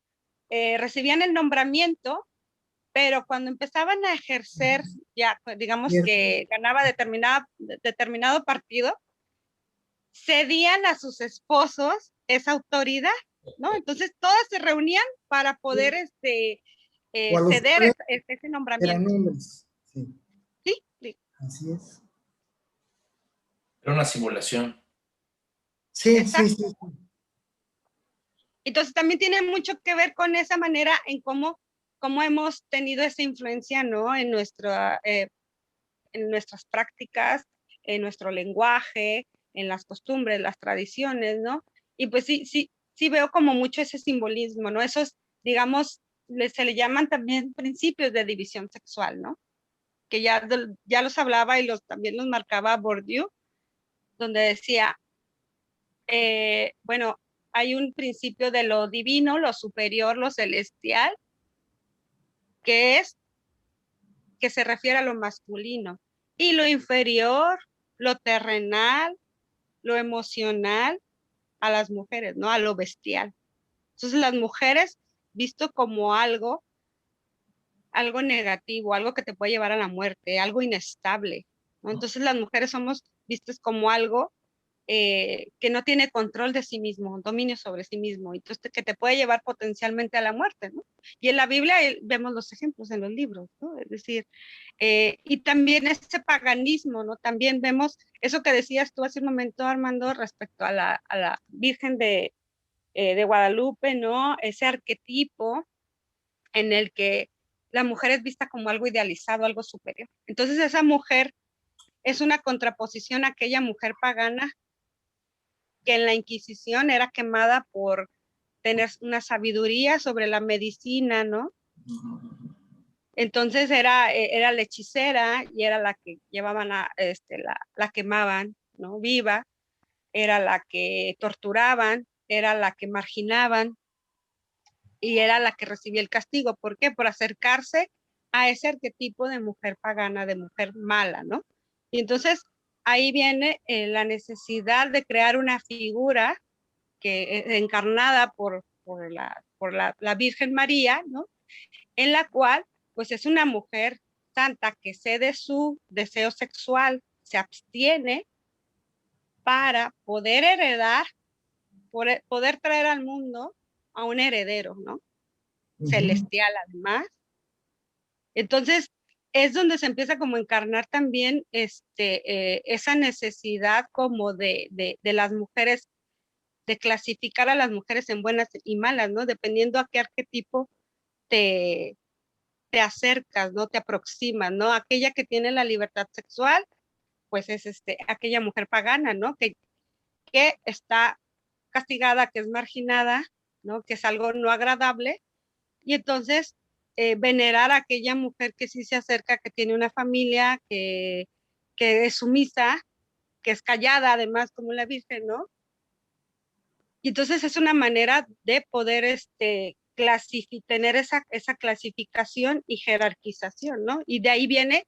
recibían el nombramiento, pero cuando empezaban a ejercer, ya digamos que ganaba determinado partido, cedían a sus esposos esa autoridad, ¿no? Entonces todas se reunían para poder ceder ese nombramiento. Eran hombres, sí. Sí, sí. Así es. Era una simulación. Sí, sí, sí. Entonces también tiene mucho que ver con esa manera en cómo hemos tenido esa influencia, ¿no? En nuestras prácticas, en nuestro lenguaje, en las costumbres, las tradiciones, ¿no? Y pues sí veo como mucho ese simbolismo, ¿no? Esos, digamos, se le llaman también principios de división sexual, ¿no? Que ya los hablaba y también los marcaba Bourdieu, donde decía, bueno, hay un principio de lo divino, lo superior, lo celestial, que se refiere a lo masculino, y lo inferior, lo terrenal, lo emocional a las mujeres, ¿no? A lo bestial. Entonces las mujeres visto como algo negativo, algo que te puede llevar a la muerte, algo inestable, ¿no? Entonces las mujeres somos vistas como algo que no tiene control de sí mismo, dominio sobre sí mismo, entonces que te puede llevar potencialmente a la muerte, ¿no? Y en la Biblia vemos los ejemplos en los libros, ¿no? Es decir, y también ese paganismo, ¿no? También vemos eso que decías tú hace un momento, Armando, respecto a la Virgen de Guadalupe, ¿no? Ese arquetipo en el que la mujer es vista como algo idealizado, algo superior. Entonces esa mujer es una contraposición a aquella mujer pagana que en la Inquisición era quemada por tener una sabiduría sobre la medicina, ¿no? Entonces era la hechicera y era la que llevaban la quemaban, ¿no? Viva, era la que torturaban, era la que marginaban y era la que recibía el castigo. ¿Por qué? Por acercarse a ese arquetipo de mujer pagana, de mujer mala, ¿no? Y entonces ahí viene la necesidad de crear una figura que encarnada por la Virgen María, ¿no? En la cual, pues es una mujer santa que cede su deseo sexual, se abstiene para poder heredar, poder traer al mundo a un heredero, ¿no? Celestial además. Entonces, es donde se empieza como a encarnar también esa necesidad como de las mujeres, de clasificar a las mujeres en buenas y malas, ¿no? Dependiendo a qué arquetipo te acercas, ¿no? Te aproximas, ¿no? Aquella que tiene la libertad sexual, pues es aquella mujer pagana, ¿no? Que está castigada, que es marginada, ¿no? Que es algo no agradable, y entonces venerar a aquella mujer que sí se acerca, que tiene una familia, que es sumisa, que es callada además como la Virgen, ¿no? Y entonces es una manera de poder tener esa clasificación y jerarquización, ¿no? Y de ahí viene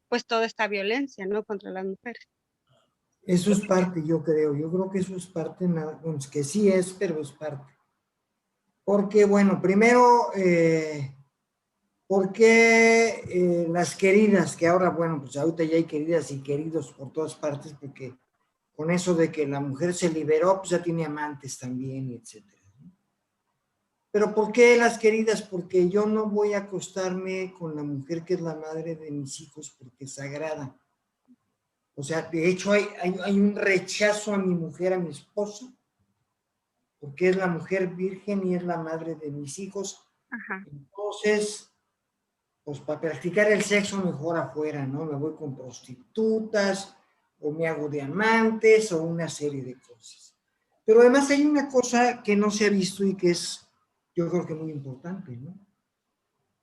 pues toda esta violencia, ¿no? Contra las mujeres. Eso es parte, yo creo que eso es parte, bueno, es que sí es, pero es parte. Porque, bueno, primero, porque las queridas, que ahora, bueno, pues ahorita ya hay queridas y queridos por todas partes, porque con eso de que la mujer se liberó, pues ya tiene amantes también, etcétera. Pero ¿por qué las queridas? Porque yo no voy a acostarme con la mujer que es la madre de mis hijos porque es sagrada. O sea, de hecho hay un rechazo a mi mujer, a mi esposo, porque es la mujer virgen y es la madre de mis hijos. Ajá. Entonces, pues para practicar el sexo mejor afuera, ¿no? Me voy con prostitutas o me hago de amantes o una serie de cosas. Pero además hay una cosa que no se ha visto y que es, yo creo que muy importante, ¿no?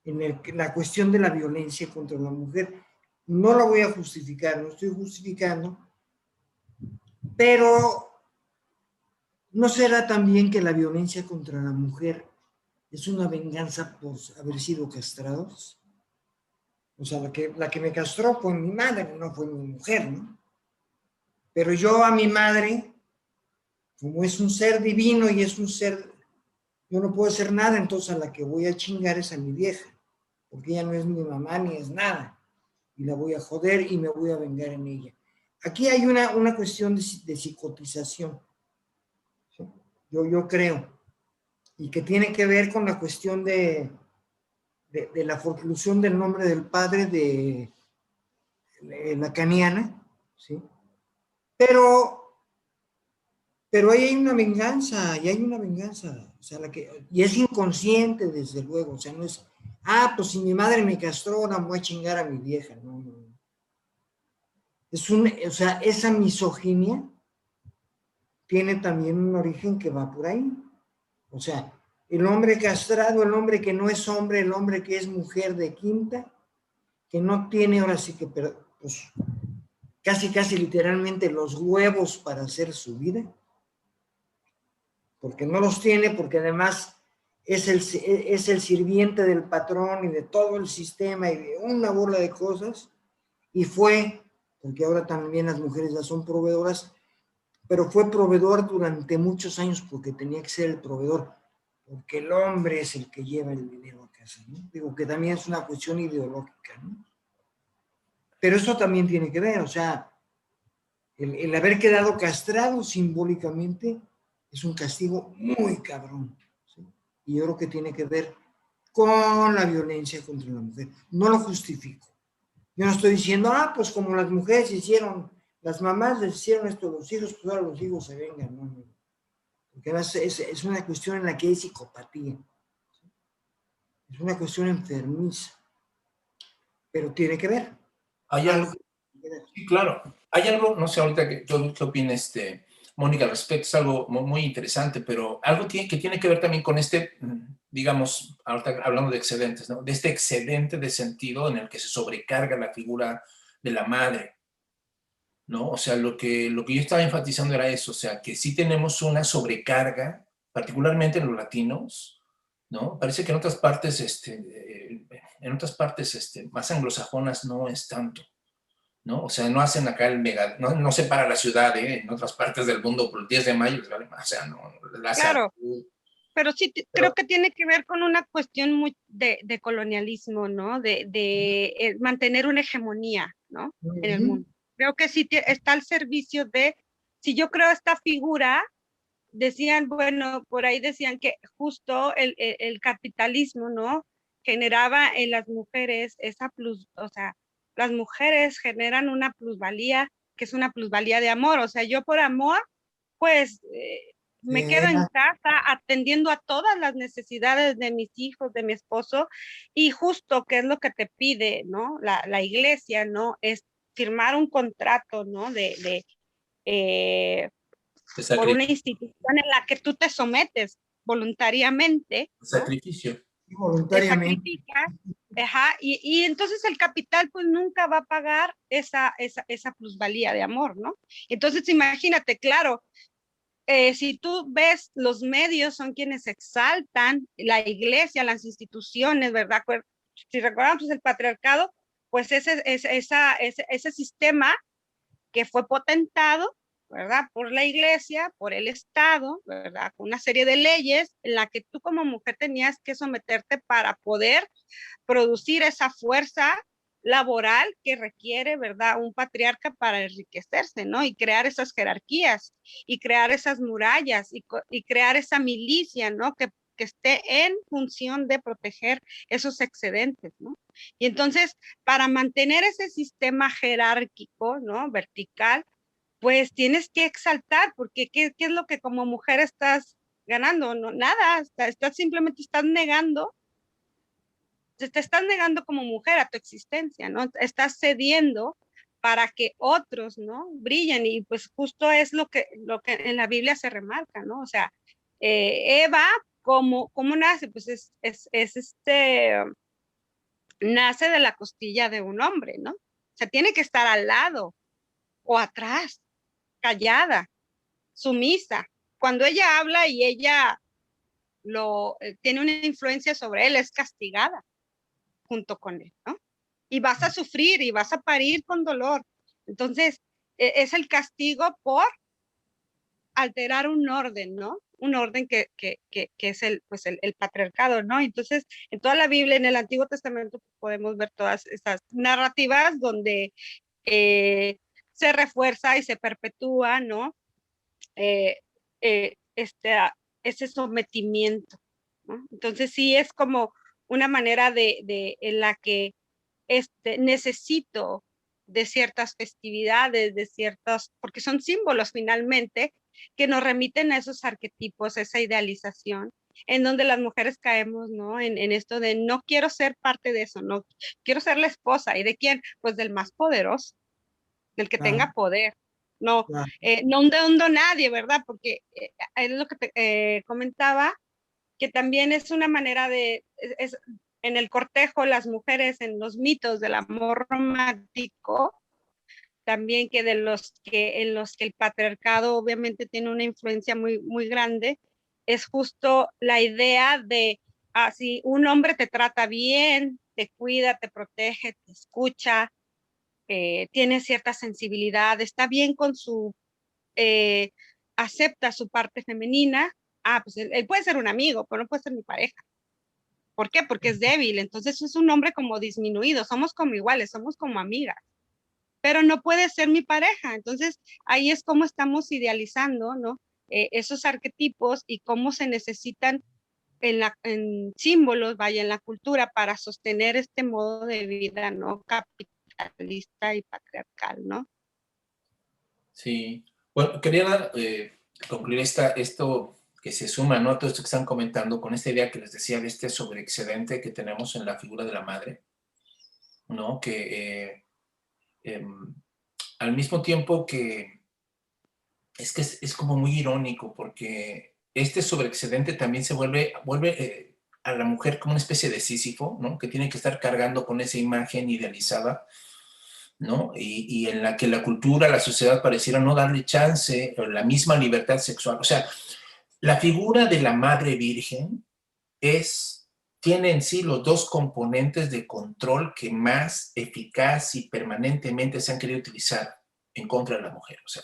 En la cuestión de la violencia contra la mujer. No la voy a justificar, no estoy justificando, pero ¿no será también que la violencia contra la mujer es una venganza por haber sido castrados? O sea, la que me castró fue mi madre, no fue mi mujer, ¿no? Pero yo a mi madre, como es un ser divino y es un ser, yo no puedo hacer nada, entonces a la que voy a chingar es a mi vieja, porque ella no es mi mamá ni es nada. Y la voy a joder y me voy a vengar en ella. Aquí hay una cuestión de psicotización, ¿sí? Yo creo, y que tiene que ver con la cuestión de la forclusión del nombre del padre de lacaniana, ¿sí? Pero ahí hay una venganza, o sea, y es inconsciente, desde luego, o sea, no es, pues si mi madre me castró, ahora voy a chingar a mi vieja, no. O sea, esa misoginia tiene también un origen que va por ahí. O sea, el hombre castrado, el hombre que no es hombre, el hombre que es mujer de quinta, que no tiene ahora sí que, pues, casi literalmente los huevos para hacer su vida, porque no los tiene, porque además es el sirviente del patrón y de todo el sistema y de una bola de cosas, y fue porque ahora también las mujeres ya son proveedoras, pero fue proveedor durante muchos años porque tenía que ser el proveedor, porque el hombre es el que lleva el dinero a casa, ¿no? Digo que también es una cuestión ideológica, ¿no? Pero eso también tiene que ver, o sea, el haber quedado castrado simbólicamente es un castigo muy cabrón, ¿sí? Y yo creo que tiene que ver con la violencia contra la mujer. No lo justifico. Yo no estoy diciendo, pues como las mujeres hicieron, las mamás les hicieron esto a los hijos, pues ahora los hijos se vengan, ¿no? Porque es una cuestión en la que hay psicopatía. ¿Sí? Es una cuestión enfermiza. Pero tiene que ver. Hay algo, sí, claro. Hay algo, no sé ahorita qué opina Mónica al respecto, es algo muy interesante, pero algo que tiene que ver también con digamos, ahorita hablando de excedentes, ¿no? De este excedente de sentido en el que se sobrecarga la figura de la madre, ¿no? O sea, lo que yo estaba enfatizando era eso, o sea, que sí tenemos una sobrecarga, particularmente en los latinos, ¿no? Parece que en otras partes, más anglosajonas no es tanto, ¿no? O sea, no hacen acá el mega, no se para la ciudad, en otras partes del mundo por el 10 de mayo, les vale más, o sea, no, la Claro, salud. pero sí creo que tiene que ver con una cuestión muy de colonialismo, ¿no? De mantener una hegemonía, ¿no? En el mundo. Creo que sí está al servicio de, si yo creo esta figura, decían, bueno, por ahí decían que justo el capitalismo, ¿no? Generaba en las mujeres esa o sea, las mujeres generan una plusvalía, que es una plusvalía de amor, o sea, yo por amor, pues me quedo en casa atendiendo a todas las necesidades de mis hijos, de mi esposo, y justo que es lo que te pide, ¿no? La iglesia, ¿no? Es firmar un contrato, ¿no? Por una institución en la que tú te sometes voluntariamente, ¿no? Sacrificio. Te sacrificas, ajá, y entonces el capital pues nunca va a pagar esa plusvalía de amor, ¿no? Entonces imagínate, claro, si tú ves, los medios son quienes exaltan la iglesia, las instituciones, ¿verdad? Si recordamos pues, el patriarcado, pues ese sistema que fue potentado, ¿verdad? Por la iglesia, por el Estado, ¿verdad? Con una serie de leyes en la que tú como mujer tenías que someterte para poder producir esa fuerza laboral que requiere, ¿verdad? Un patriarca para enriquecerse, ¿no? Y crear esas jerarquías y crear esas murallas y crear esa milicia, ¿no? Que esté en función de proteger esos excedentes, ¿no? Y entonces, para mantener ese sistema jerárquico, ¿no? Vertical, pues tienes que exaltar, porque ¿qué es lo que como mujer estás ganando? No, nada, simplemente estás negando, te estás negando como mujer a tu existencia, ¿no? Estás cediendo para que otros, ¿no? Brillen, y pues justo es lo que en la Biblia se remarca, ¿no? O sea, Eva, ¿cómo nace? Pues nace de la costilla de un hombre, ¿no? O sea, tiene que estar al lado o atrás, callada, sumisa. Cuando ella habla y ella tiene una influencia sobre él, es castigada junto con él, ¿no? Y vas a sufrir y vas a parir con dolor. Entonces, es el castigo por alterar un orden, ¿no? Un orden que es el patriarcado, ¿no? Entonces, en toda la Biblia, en el Antiguo Testamento, podemos ver todas esas narrativas donde se refuerza y se perpetúa, ¿no? Ese sometimiento, ¿no? Entonces, sí es como una manera en la que necesito de ciertas festividades, porque son símbolos finalmente, que nos remiten a esos arquetipos, esa idealización, en donde las mujeres caemos, ¿no? En esto de no quiero ser parte de eso, no quiero ser la esposa. ¿Y de quién? Pues del más poderoso, del que tenga poder. No, no un nadie, ¿verdad? Porque es lo que te comentaba, que también es una manera en el cortejo, las mujeres en los mitos del amor romántico, también que en los que el patriarcado obviamente tiene una influencia muy, muy grande, es justo la idea de, si un hombre te trata bien, te cuida, te protege, te escucha, tiene cierta sensibilidad, está bien con su, acepta su parte femenina, pues él puede ser un amigo, pero no puede ser mi pareja. ¿Por qué? Porque es débil, entonces es un hombre como disminuido, somos como iguales, somos como amigas, pero no puede ser mi pareja. Entonces ahí es como estamos idealizando, ¿no? Esos arquetipos y cómo se necesitan en símbolos, vaya, en la cultura para sostener este modo de vida, ¿no? Capitalista y patriarcal, ¿no? Sí. Bueno, quería concluir esto que se suma, ¿no? Todo esto que están comentando con esta idea que les decía de este sobreexcedente que tenemos en la figura de la madre, ¿no? Que al mismo tiempo que es como muy irónico porque este sobreexcedente también se vuelve a la mujer como una especie de Sísifo, ¿no? Que tiene que estar cargando con esa imagen idealizada, ¿no? Y en la que la cultura, la sociedad pareciera no darle chance, o la misma libertad sexual. O sea, la figura de la madre virgen tiene en sí los dos componentes de control que más eficaz y permanentemente se han querido utilizar en contra de la mujer. O sea,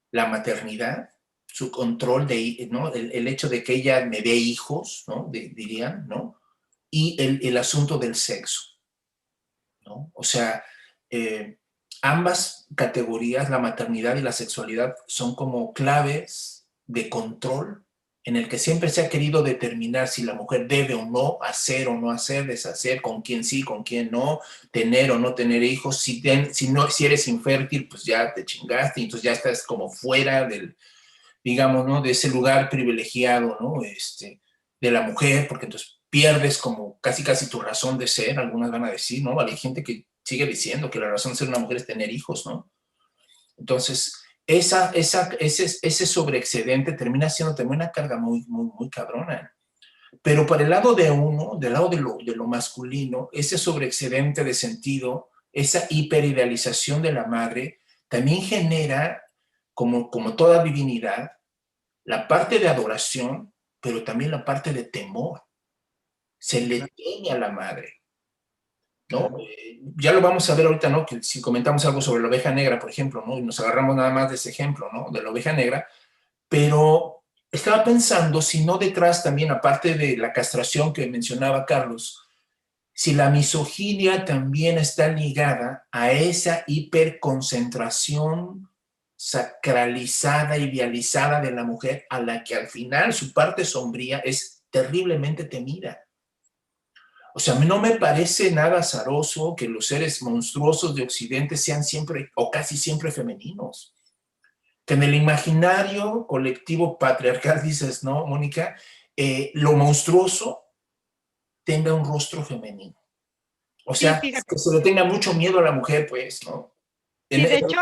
la maternidad, su control ¿no? El hecho de que ella me dé hijos, ¿no? Dirían, ¿no? Y el asunto del sexo, ¿no? O sea, ambas categorías, la maternidad y la sexualidad, son como claves de control en el que siempre se ha querido determinar si la mujer debe o no hacer o no hacer, deshacer, con quién sí, con quién no, tener o no tener hijos, si eres infértil, pues ya te chingaste, y entonces ya estás como fuera del, digamos, ¿no? De ese lugar privilegiado, ¿no? De la mujer, porque entonces pierdes como casi tu razón de ser, algunas van a decir, ¿no? Hay gente que sigue diciendo que la razón de ser una mujer es tener hijos, ¿no? Entonces, ese sobreexcedente termina siendo también una carga muy cabrona. Pero para el lado de uno, del lado de lo masculino, ese sobreexcedente de sentido, esa hiperidealización de la madre, también genera, como toda divinidad, la parte de adoración, pero también la parte de temor. Se le teme a la madre, ¿no? Ya lo vamos a ver ahorita, ¿no? Que si comentamos algo sobre la oveja negra, por ejemplo, ¿no? Y nos agarramos nada más de ese ejemplo, ¿no? De la oveja negra, pero estaba pensando si no detrás también, aparte de la castración que mencionaba Carlos, si la misoginia también está ligada a esa hiperconcentración sacralizada, idealizada de la mujer, a la que al final su parte sombría es terriblemente temida. O sea, a mí no me parece nada azaroso que los seres monstruosos de Occidente sean siempre o casi siempre femeninos. Que en el imaginario colectivo patriarcal, dices, ¿no, Mónica? Lo monstruoso tenga un rostro femenino. O Sí, sea, fíjate. que se le tenga mucho miedo a la mujer, pues, ¿no? Sí, de hecho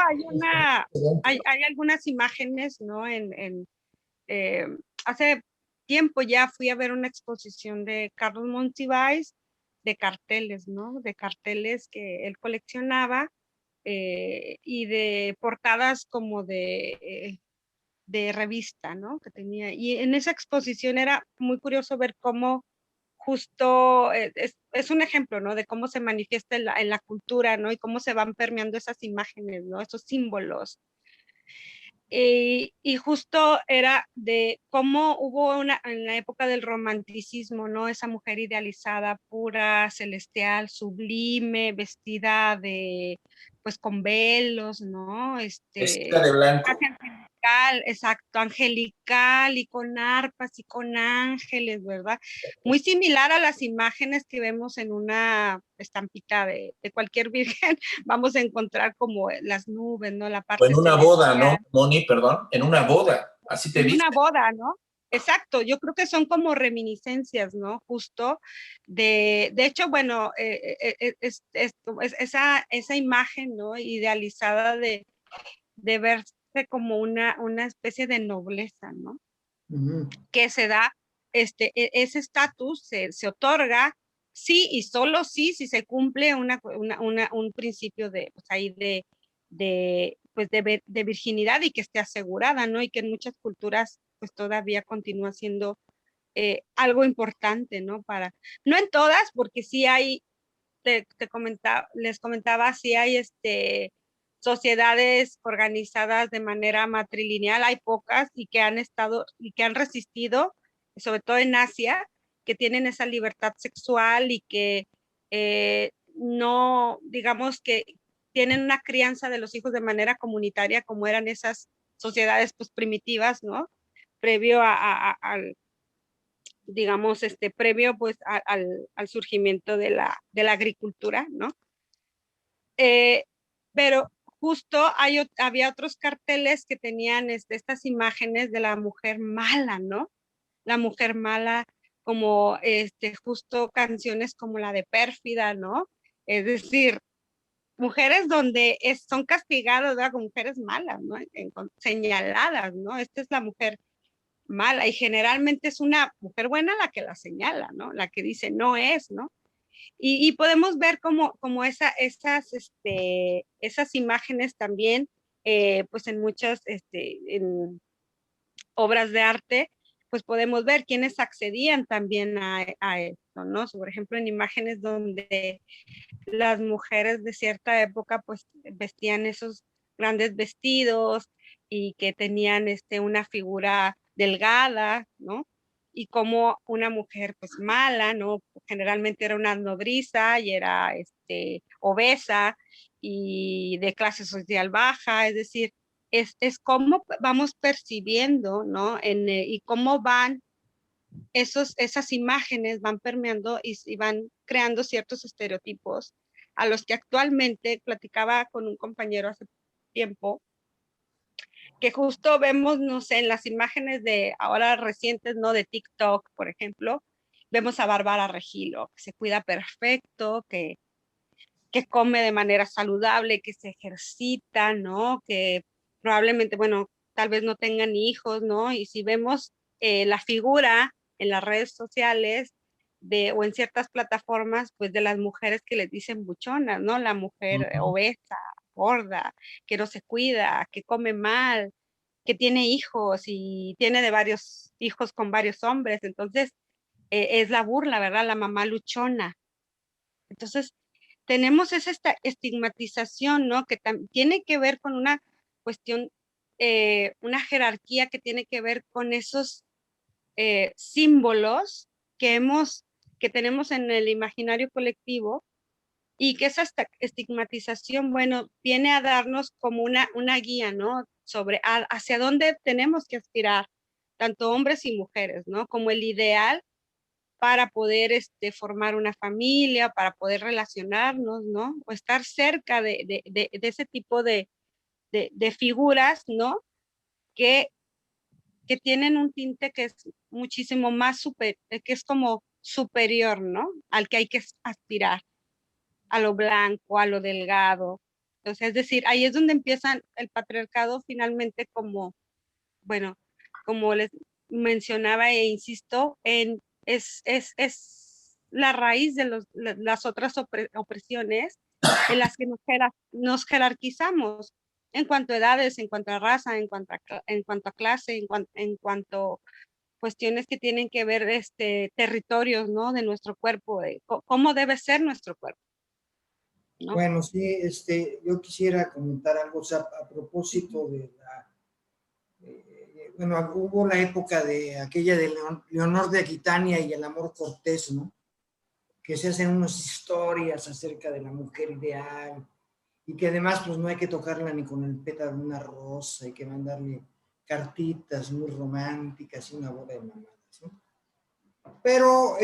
hay algunas imágenes, ¿no? Eh, hace tiempo ya fui a ver una exposición de Carlos Monsiváis de carteles, ¿no? De carteles que él coleccionaba y de portadas como de revista, ¿no? Que tenía. Y en esa exposición era muy curioso ver cómo justo es un ejemplo, ¿no? De cómo se manifiesta en la cultura, ¿no? Y cómo se van permeando esas imágenes, ¿no? Esos símbolos. Y justo era de cómo hubo en la época del romanticismo, ¿no? Esa mujer idealizada, pura, celestial, sublime, vestida pues con velos, ¿no? Vestida de blanco. Angelical, exacto, angelical y con arpas y con ángeles, ¿verdad? Muy similar a las imágenes que vemos en una estampita de cualquier virgen, vamos a encontrar como las nubes, ¿no? La O en parte una boda, celestial. ¿no, Moni? Perdón, en una boda, así te En una viste. boda, ¿no? Exacto, yo creo que son como reminiscencias, ¿no? Justo de hecho, bueno, esa imagen, ¿no? Idealizada de verse como una especie de nobleza, ¿no? Que se da, ese estatus se otorga, sí y solo sí, si se cumple un principio de, pues ahí pues de virginidad y que esté asegurada, ¿no? Y que en muchas culturas pues todavía continúa siendo algo importante, ¿no? No en todas, porque sí hay les comentaba, si hay sociedades organizadas de manera matrilineal, hay pocas y que han estado y que han resistido, sobre todo en Asia, que tienen esa libertad sexual y que no, digamos que tienen una crianza de los hijos de manera comunitaria como eran esas sociedades pues primitivas, ¿no? Previo al, digamos, previo pues al surgimiento de la agricultura, ¿no? Pero justo había otros carteles que tenían estas imágenes de la mujer mala, ¿no? La mujer mala, como justo canciones como la de Pérfida, ¿no? Es decir, mujeres donde son castigadas, ¿verdad? Como mujeres malas, ¿no? Señaladas, ¿no? Esta es la mujer mala y generalmente es una mujer buena la que la señala, ¿no? La que dice no es, ¿no? Y podemos ver como esas imágenes también, pues en muchas en obras de arte, pues podemos ver quienes accedían también a esto, ¿no? Por ejemplo, en imágenes donde las mujeres de cierta época pues vestían esos grandes vestidos y que tenían una figura delgada, ¿no? Y como una mujer pues mala, ¿no? Generalmente era una nodriza y era obesa y de clase social baja, es decir, es cómo vamos percibiendo, ¿no? Y cómo van esas imágenes van permeando y van creando ciertos estereotipos a los que actualmente platicaba con un compañero hace tiempo, que justo vemos, no sé, en las imágenes de ahora recientes, ¿no? De TikTok, por ejemplo, vemos a Bárbara Regilo, que se cuida perfecto, que come de manera saludable, que se ejercita, ¿no? Que probablemente, bueno, tal vez no tengan hijos, ¿no? Y si vemos la figura en las redes sociales o en ciertas plataformas, pues de las mujeres que les dicen buchonas, ¿no? La mujer obesa, gorda, que no se cuida, que come mal, que tiene hijos y tiene de varios hijos con varios hombres. Entonces, es la burla, ¿verdad? La mamá luchona. Entonces, tenemos esta estigmatización, ¿no? Que tiene que ver con una cuestión, una jerarquía que tiene que ver con esos símbolos que tenemos en el imaginario colectivo y que esa estigmatización, bueno, viene a darnos como una guía, ¿no? Sobre hacia dónde tenemos que aspirar, tanto hombres y mujeres, ¿no? Como el ideal para poder formar una familia, para poder relacionarnos, ¿no? O estar cerca de ese tipo de figuras, ¿no? Que, que tienen un tinte que es muchísimo más que es como superior, ¿no? Al que hay que aspirar, a lo blanco, a lo delgado. Entonces, es decir, ahí es donde empieza el patriarcado finalmente como, bueno, como les mencionaba e insisto, es la raíz de las otras opresiones en las que nos jerarquizamos en cuanto a edades, en cuanto a raza, en cuanto a clase, en cuanto a cuestiones que tienen que ver territorios, ¿no? De nuestro cuerpo, de cómo debe ser nuestro cuerpo, ¿no? Bueno, sí, yo quisiera comentar algo, o sea, a propósito de bueno, hubo la época de aquella de Leonor de Aquitania y el amor cortés, ¿no? Que se hacen unas historias acerca de la mujer ideal y que además pues no hay que tocarla ni con el pétalo de una rosa, hay que mandarle cartitas muy románticas y una boda de mamadas, ¿no? Pero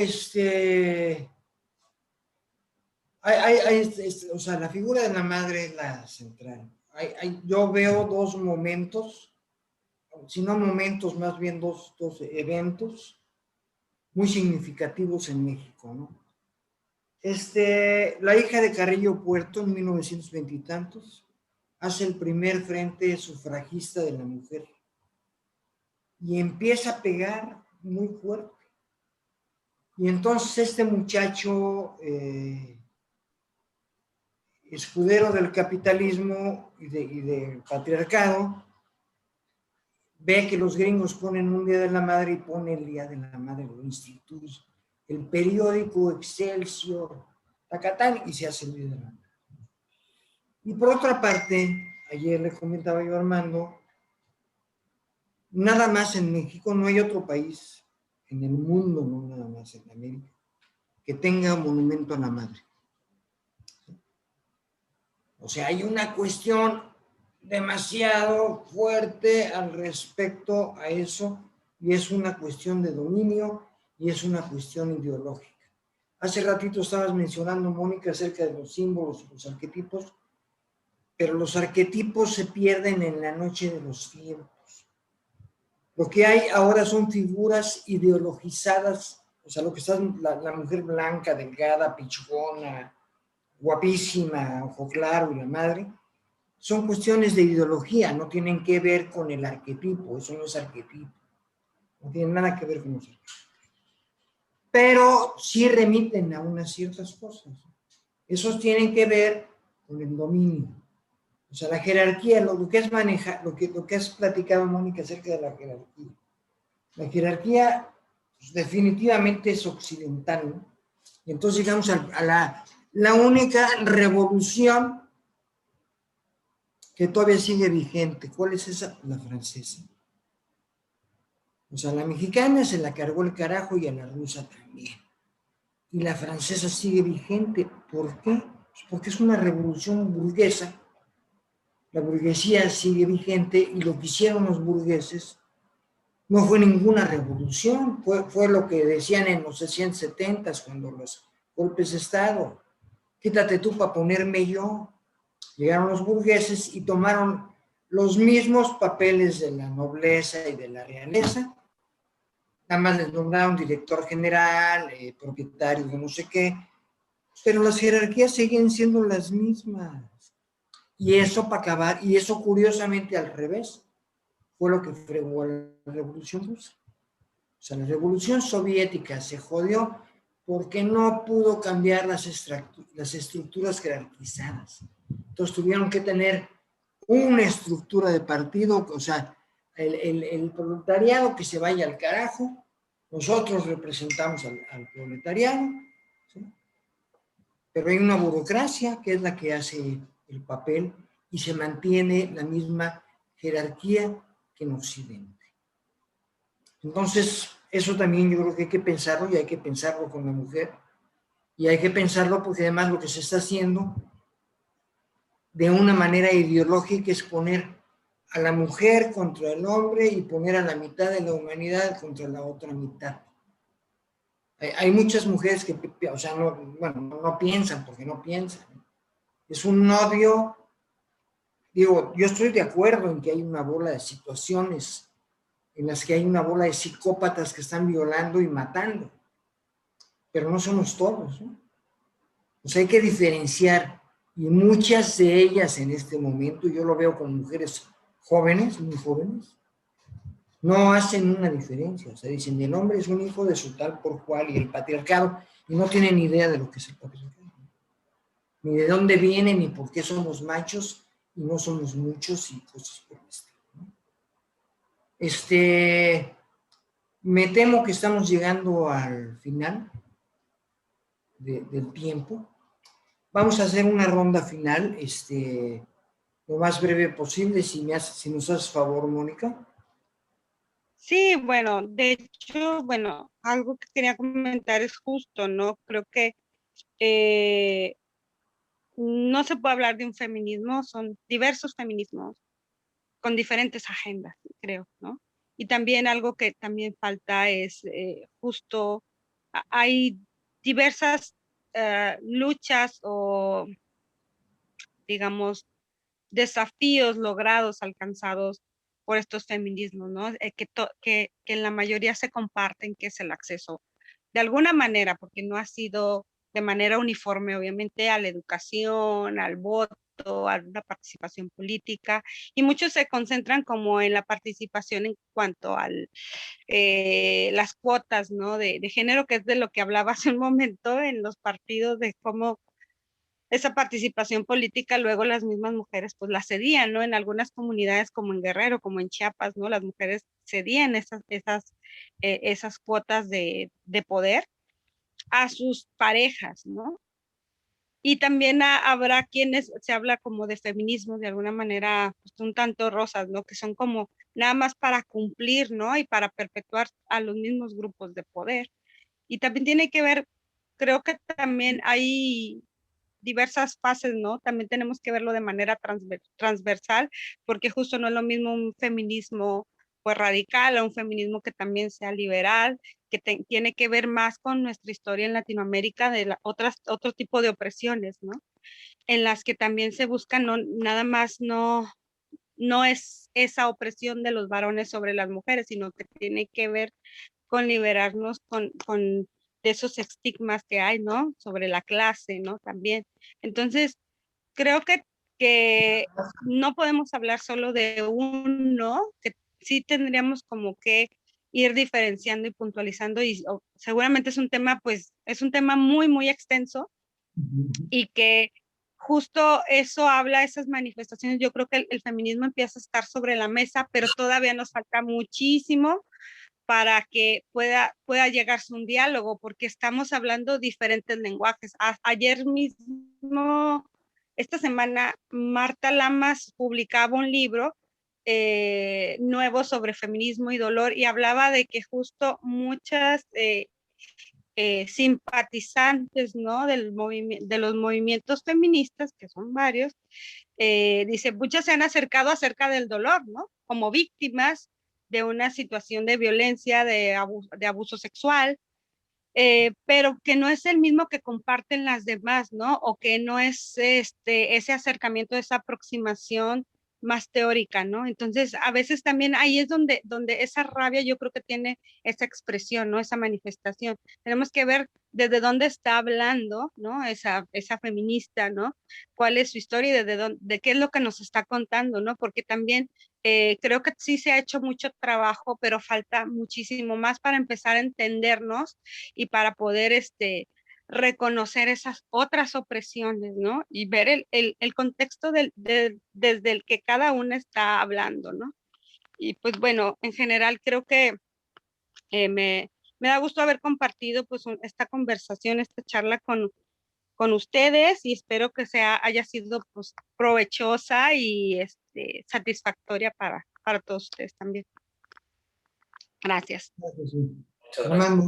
o sea, la figura de la madre es la central. Yo veo dos momentos, si no momentos, más bien dos eventos muy significativos en México, ¿no? La hija de Carrillo Puerto, en 1920 y tantos, hace el primer frente sufragista de la mujer y empieza a pegar muy fuerte. Y entonces este muchacho, escudero del capitalismo y del patriarcado, ve que los gringos ponen un Día de la Madre y pone el Día de la Madre, lo instituye. El periódico Excelsior, tacatán, y se hace el líder. Y por otra parte, ayer le comentaba yo a Armando, nada más en México, no hay otro país en el mundo, no nada más en América, que tenga un monumento a la madre. O sea, hay una cuestión demasiado fuerte al respecto a eso, y es una cuestión de dominio y es una cuestión ideológica. Hace ratito estabas mencionando, Mónica, acerca de los símbolos y los arquetipos, pero los arquetipos se pierden en la noche de los tiempos. Lo que hay ahora son figuras ideologizadas, o sea, lo que está la mujer blanca, delgada, pichugona, guapísima, ojo claro y la madre, son cuestiones de ideología, no tienen que ver con el arquetipo, eso no es arquetipo, no tiene nada que ver con los arquetipos. Pero sí remiten a unas ciertas cosas. Esos tienen que ver con el dominio. O sea, la jerarquía, lo que es manejar, lo que has platicado, Mónica, acerca de la jerarquía. La jerarquía pues, definitivamente es occidental, ¿no? Y entonces llegamos a la única revolución que todavía sigue vigente. ¿Cuál es esa? La francesa. O sea, la mexicana se la cargó el carajo y a la rusa también. Y la francesa sigue vigente. ¿Por qué? Pues porque es una revolución burguesa. La burguesía sigue vigente y lo que hicieron los burgueses no fue ninguna revolución, fue lo que decían en los 670 cuando los golpes de Estado. Quítate tú para ponerme yo. Llegaron los burgueses y tomaron los mismos papeles de la nobleza y de la realeza. Nada más les nombraron director general, propietario de no sé qué, pero las jerarquías siguen siendo las mismas. Y eso para acabar, y eso curiosamente al revés, fue lo que fregó a la Revolución Rusa. O sea, la Revolución Soviética se jodió porque no pudo cambiar las estructuras jerarquizadas. Entonces tuvieron que tener una estructura de partido, o sea, el proletariado que se vaya al carajo, nosotros representamos al proletariado, ¿sí? Pero hay una burocracia que es la que hace el papel y se mantiene la misma jerarquía que en Occidente. Entonces, eso también yo creo que hay que pensarlo y hay que pensarlo con la mujer y hay que pensarlo porque además lo que se está haciendo de una manera ideológica es poner a la mujer contra el hombre y poner a la mitad de la humanidad contra la otra mitad. Hay muchas mujeres que, o sea, no piensan porque no piensan. Es un odio. Digo, yo estoy de acuerdo en que hay una bola de situaciones en las que hay una bola de psicópatas que están violando y matando, pero no somos todos, ¿no? O sea, hay que diferenciar, y muchas de ellas en este momento, yo lo veo con mujeres jóvenes, muy jóvenes, no hacen una diferencia, o sea, dicen, el hombre es un hijo de su tal por cual, y el patriarcado, y no tienen ni idea de lo que es el patriarcado, ni de dónde viene, ni por qué somos machos, y no somos muchos, y cosas por el estilo, ¿no? Me temo que estamos llegando al final del tiempo. Vamos a hacer una ronda final, lo más breve posible, si nos haces favor, Mónica. Sí, bueno, de hecho, bueno, algo que quería comentar es justo, ¿no? Creo que no se puede hablar de un feminismo, son diversos feminismos con diferentes agendas, creo, ¿no? Y también algo que también falta es justo, hay diversas luchas o, digamos, desafíos logrados, alcanzados por estos feminismos, ¿no? Que en la mayoría se comparten, que es el acceso, de alguna manera, porque no ha sido de manera uniforme, obviamente, a la educación, al voto, a la participación política, y muchos se concentran como en la participación en cuanto a las cuotas, ¿no? De género, que es de lo que hablaba hace un momento en los partidos, de cómo esa participación política luego las mismas mujeres pues la cedían, ¿no? En algunas comunidades como en Guerrero, como en Chiapas, ¿no? Las mujeres cedían esas cuotas de poder a sus parejas, ¿no? Y también habrá quienes se habla como de feminismo de alguna manera pues, un tanto rosas, ¿no? Que son como nada más para cumplir, ¿no? Y para perpetuar a los mismos grupos de poder. Y también tiene que ver, creo que también hay diversas fases, ¿no? También tenemos que verlo de manera transversal, porque justo no es lo mismo un feminismo pues radical a un feminismo que también sea liberal, que tiene que ver más con nuestra historia en Latinoamérica de otro tipo de opresiones, ¿no? En las que también se busca no, nada más no es esa opresión de los varones sobre las mujeres, sino que tiene que ver con liberarnos con de esos estigmas que hay, ¿no? Sobre la clase, ¿no? También. Entonces, creo que no podemos hablar solo de uno, que sí tendríamos como que ir diferenciando y puntualizando y seguramente es un tema, pues, es un tema muy, muy extenso y que justo eso habla, esas manifestaciones, yo creo que el feminismo empieza a estar sobre la mesa, pero todavía nos falta muchísimo para que pueda llegarse un diálogo, porque estamos hablando diferentes lenguajes. Ayer mismo, esta semana, Marta Lamas publicaba un libro nuevo sobre feminismo y dolor y hablaba de que justo muchas simpatizantes, ¿no? De los movimientos feministas, que son varios, dice, muchas se han acercado acerca del dolor, ¿no? Como víctimas de una situación de violencia, de abuso sexual, pero que no es el mismo que comparten las demás, ¿no? O que no es ese acercamiento, esa aproximación más teórica, ¿no? Entonces, a veces también ahí es donde esa rabia yo creo que tiene esa expresión, ¿no? Esa manifestación. Tenemos que ver desde dónde está hablando, ¿no? Esa feminista, ¿no? Cuál es su historia y de qué es lo que nos está contando, ¿no? Porque también creo que sí se ha hecho mucho trabajo, pero falta muchísimo más para empezar a entendernos y para poder reconocer esas otras opresiones, ¿no? Y ver el contexto desde el que cada una está hablando, ¿no? Y pues bueno, en general creo que me da gusto haber compartido pues esta conversación, esta charla con ustedes y espero que haya sido pues provechosa y satisfactoria para todos ustedes también. Gracias. Muchas gracias.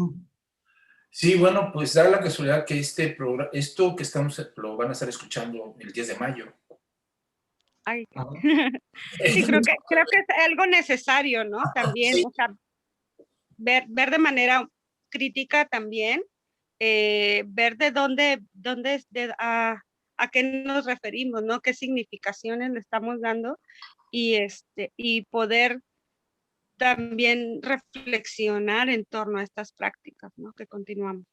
Sí, bueno, pues da la casualidad que esto que lo van a estar escuchando el 10 de mayo. Ay, sí, creo que es algo necesario, ¿no? También, Sí. o sea, ver de manera crítica también, ver de dónde a qué nos referimos, ¿no? Qué significaciones le estamos dando y poder también reflexionar en torno a estas prácticas, ¿no? Que continuamos,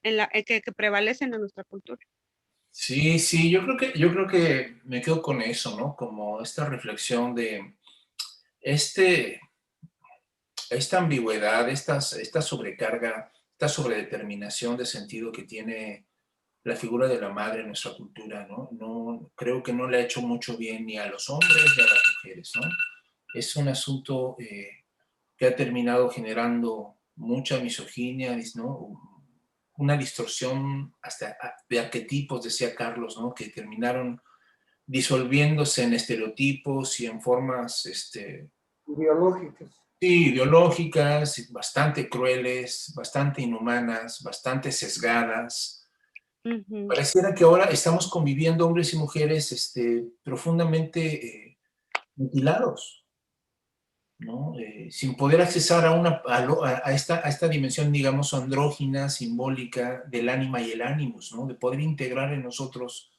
que prevalecen en nuestra cultura. Sí, sí, yo creo que me quedo con eso, ¿no? Como esta reflexión de esta ambigüedad, esta sobrecarga, esta sobredeterminación de sentido que tiene la figura de la madre en nuestra cultura, ¿no? No, creo que no le ha hecho mucho bien ni a los hombres ni a las mujeres, ¿no? Es un asunto que ha terminado generando mucha misoginia, ¿no? Una distorsión hasta de arquetipos, decía Carlos, ¿no? Que terminaron disolviéndose en estereotipos y en formas ideológicas. sí, ideológicas, bastante crueles, bastante inhumanas, bastante sesgadas. Uh-huh. Pareciera que ahora estamos conviviendo hombres y mujeres profundamente mutilados, ¿no? Sin poder accesar a esta dimensión, digamos, andrógina, simbólica del ánima y el ánimus, ¿no? De poder integrar en nosotros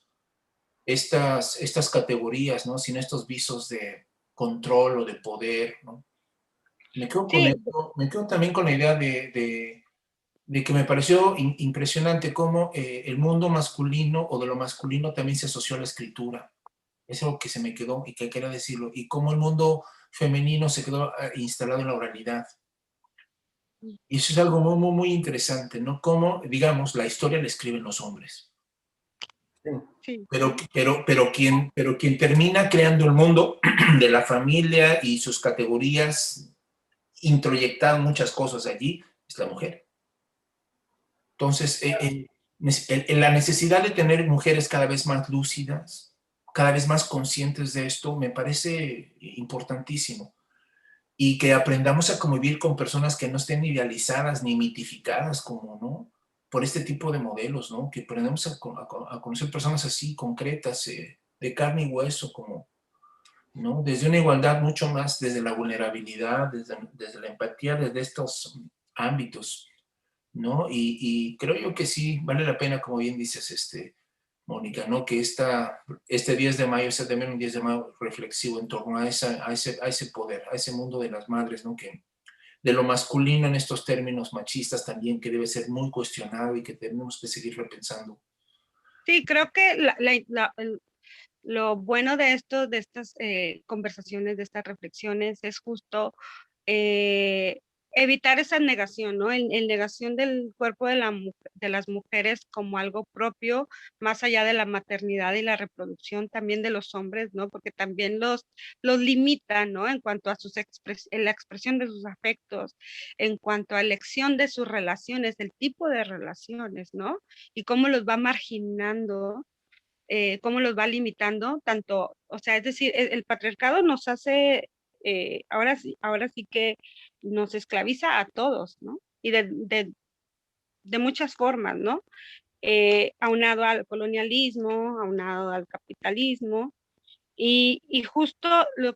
estas categorías, ¿no? Sin estos visos de control o de poder, ¿no? Me quedo con Sí. esto, me quedo también con la idea de que me pareció impresionante cómo el mundo masculino o de lo masculino también se asoció a la escritura. Es algo que se me quedó y que quería decirlo. Y cómo el mundo femenino se quedó instalado en la oralidad. Y eso es algo muy, muy, muy interesante, ¿no? Cómo, digamos, la historia la escriben los hombres. Sí. Pero quien termina creando el mundo de la familia y sus categorías, introyectadas muchas cosas allí, es la mujer. Entonces, la necesidad de tener mujeres cada vez más lúcidas, cada vez más conscientes de esto, me parece importantísimo. Y que aprendamos a convivir con personas que no estén idealizadas ni mitificadas como, ¿no? Por este tipo de modelos, ¿no? Que aprendamos a conocer personas así, concretas, de carne y hueso, como, ¿no? Desde una igualdad mucho más, desde la vulnerabilidad, desde la empatía, desde estos ámbitos, ¿no? Y creo yo que sí, vale la pena, como bien dices, Mónica, ¿no? Que este 10 de mayo sea también un 10 de mayo reflexivo en torno a ese poder, a ese mundo de las madres, ¿no? Que de lo masculino en estos términos machistas también, que debe ser muy cuestionado y que tenemos que seguir repensando. Sí, creo que lo bueno de esto, de estas conversaciones, de estas reflexiones, es justo evitar esa negación, ¿no? En negación del cuerpo de las mujeres como algo propio, más allá de la maternidad y la reproducción también de los hombres, ¿no? Porque también los limita, ¿no? En cuanto a en la expresión de sus afectos, en cuanto a elección de sus relaciones, el tipo de relaciones, ¿no? Y cómo los va marginando, cómo los va limitando, tanto, o sea, es decir, el patriarcado nos hace, ahora sí que nos esclaviza a todos, ¿no? Y de muchas formas, ¿no? Aunado al colonialismo, aunado al capitalismo, y justo el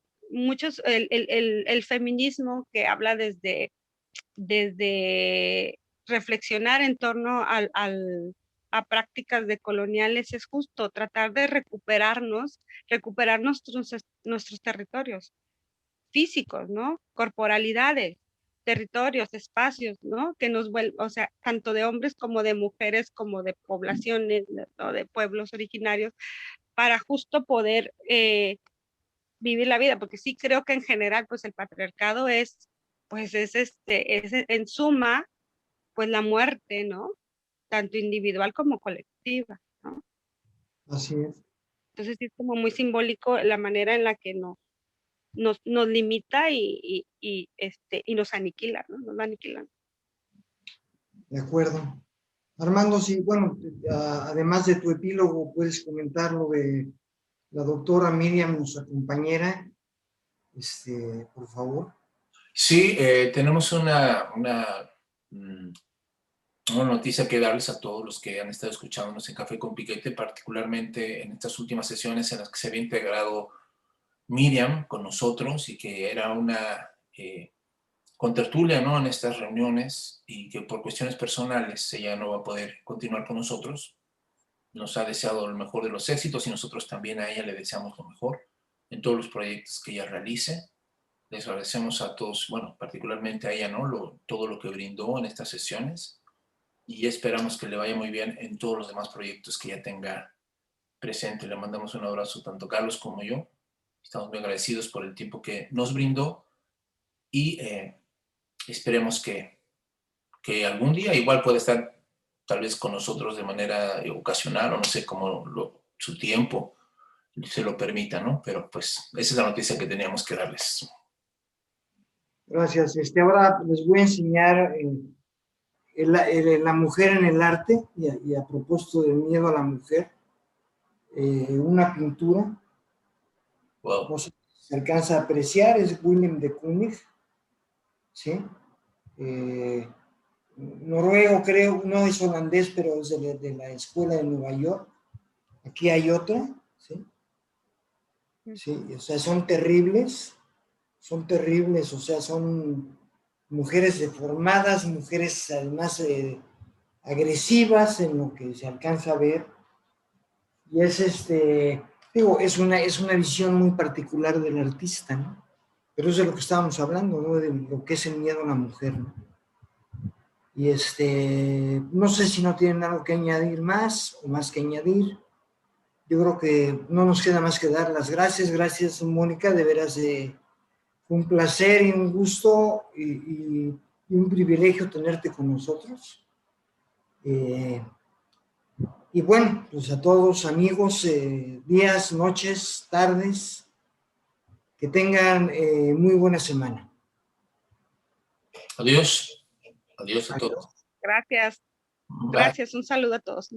feminismo que habla desde reflexionar en torno a prácticas decoloniales es justo tratar de recuperar nuestros territorios físicos, ¿no? Corporalidades, territorios, espacios, ¿no? Que nos vuelven, o sea, tanto de hombres como de mujeres, como de poblaciones, ¿no? De pueblos originarios, para justo poder vivir la vida, porque sí creo que en general, pues el patriarcado pues es en suma, pues la muerte, ¿no? Tanto individual como colectiva, ¿no? Así es. Entonces sí es como muy simbólico la manera en la que nos limita y nos aniquila, ¿no? Nos aniquilan. De acuerdo. Armando, sí, bueno, además de tu epílogo, puedes comentar lo de la doctora Miriam, nuestra compañera, por favor. Sí, tenemos una noticia que darles a todos los que han estado escuchándonos en Café con Piquete, particularmente en estas últimas sesiones en las que se había integrado Miriam con nosotros y que era una contertulia, ¿no? En estas reuniones, y que por cuestiones personales ella no va a poder continuar con nosotros. Nos ha deseado el mejor de los éxitos y nosotros también a ella le deseamos lo mejor en todos los proyectos que ella realice. Les agradecemos a todos, bueno, particularmente a ella, ¿no? Todo lo que brindó en estas sesiones, y esperamos que le vaya muy bien en todos los demás proyectos que ella tenga presente. Le mandamos un abrazo tanto Carlos como yo. Estamos muy agradecidos por el tiempo que nos brindó y esperemos que algún día igual pueda estar tal vez con nosotros de manera ocasional, o no sé cómo su tiempo se lo permita, ¿no? Pero pues esa es la noticia que teníamos que darles. Gracias. Ahora les voy a enseñar la mujer en el arte, y a propósito del miedo a la mujer, una pintura. Wow. No sé si se alcanza a apreciar, es Willem de Kooning, ¿sí? Noruego, creo, no es holandés, pero es de la escuela de Nueva York. Aquí hay otra, ¿sí? Sí, o sea, son terribles, o sea, son mujeres deformadas, mujeres además agresivas en lo que se alcanza a ver. Y digo, es una visión muy particular del artista, ¿no? Pero eso es de lo que estábamos hablando, ¿no? De lo que es el miedo a la mujer, ¿no? Y no sé si no tienen algo que añadir más o más que añadir. Yo creo que no nos queda más que dar las gracias. Gracias, Mónica, de veras fue un placer y un gusto y un privilegio tenerte con nosotros. Y bueno, pues a todos amigos, días, noches, tardes, que tengan muy buena semana. Adiós. Adiós a todos. Gracias. Gracias, un saludo a todos.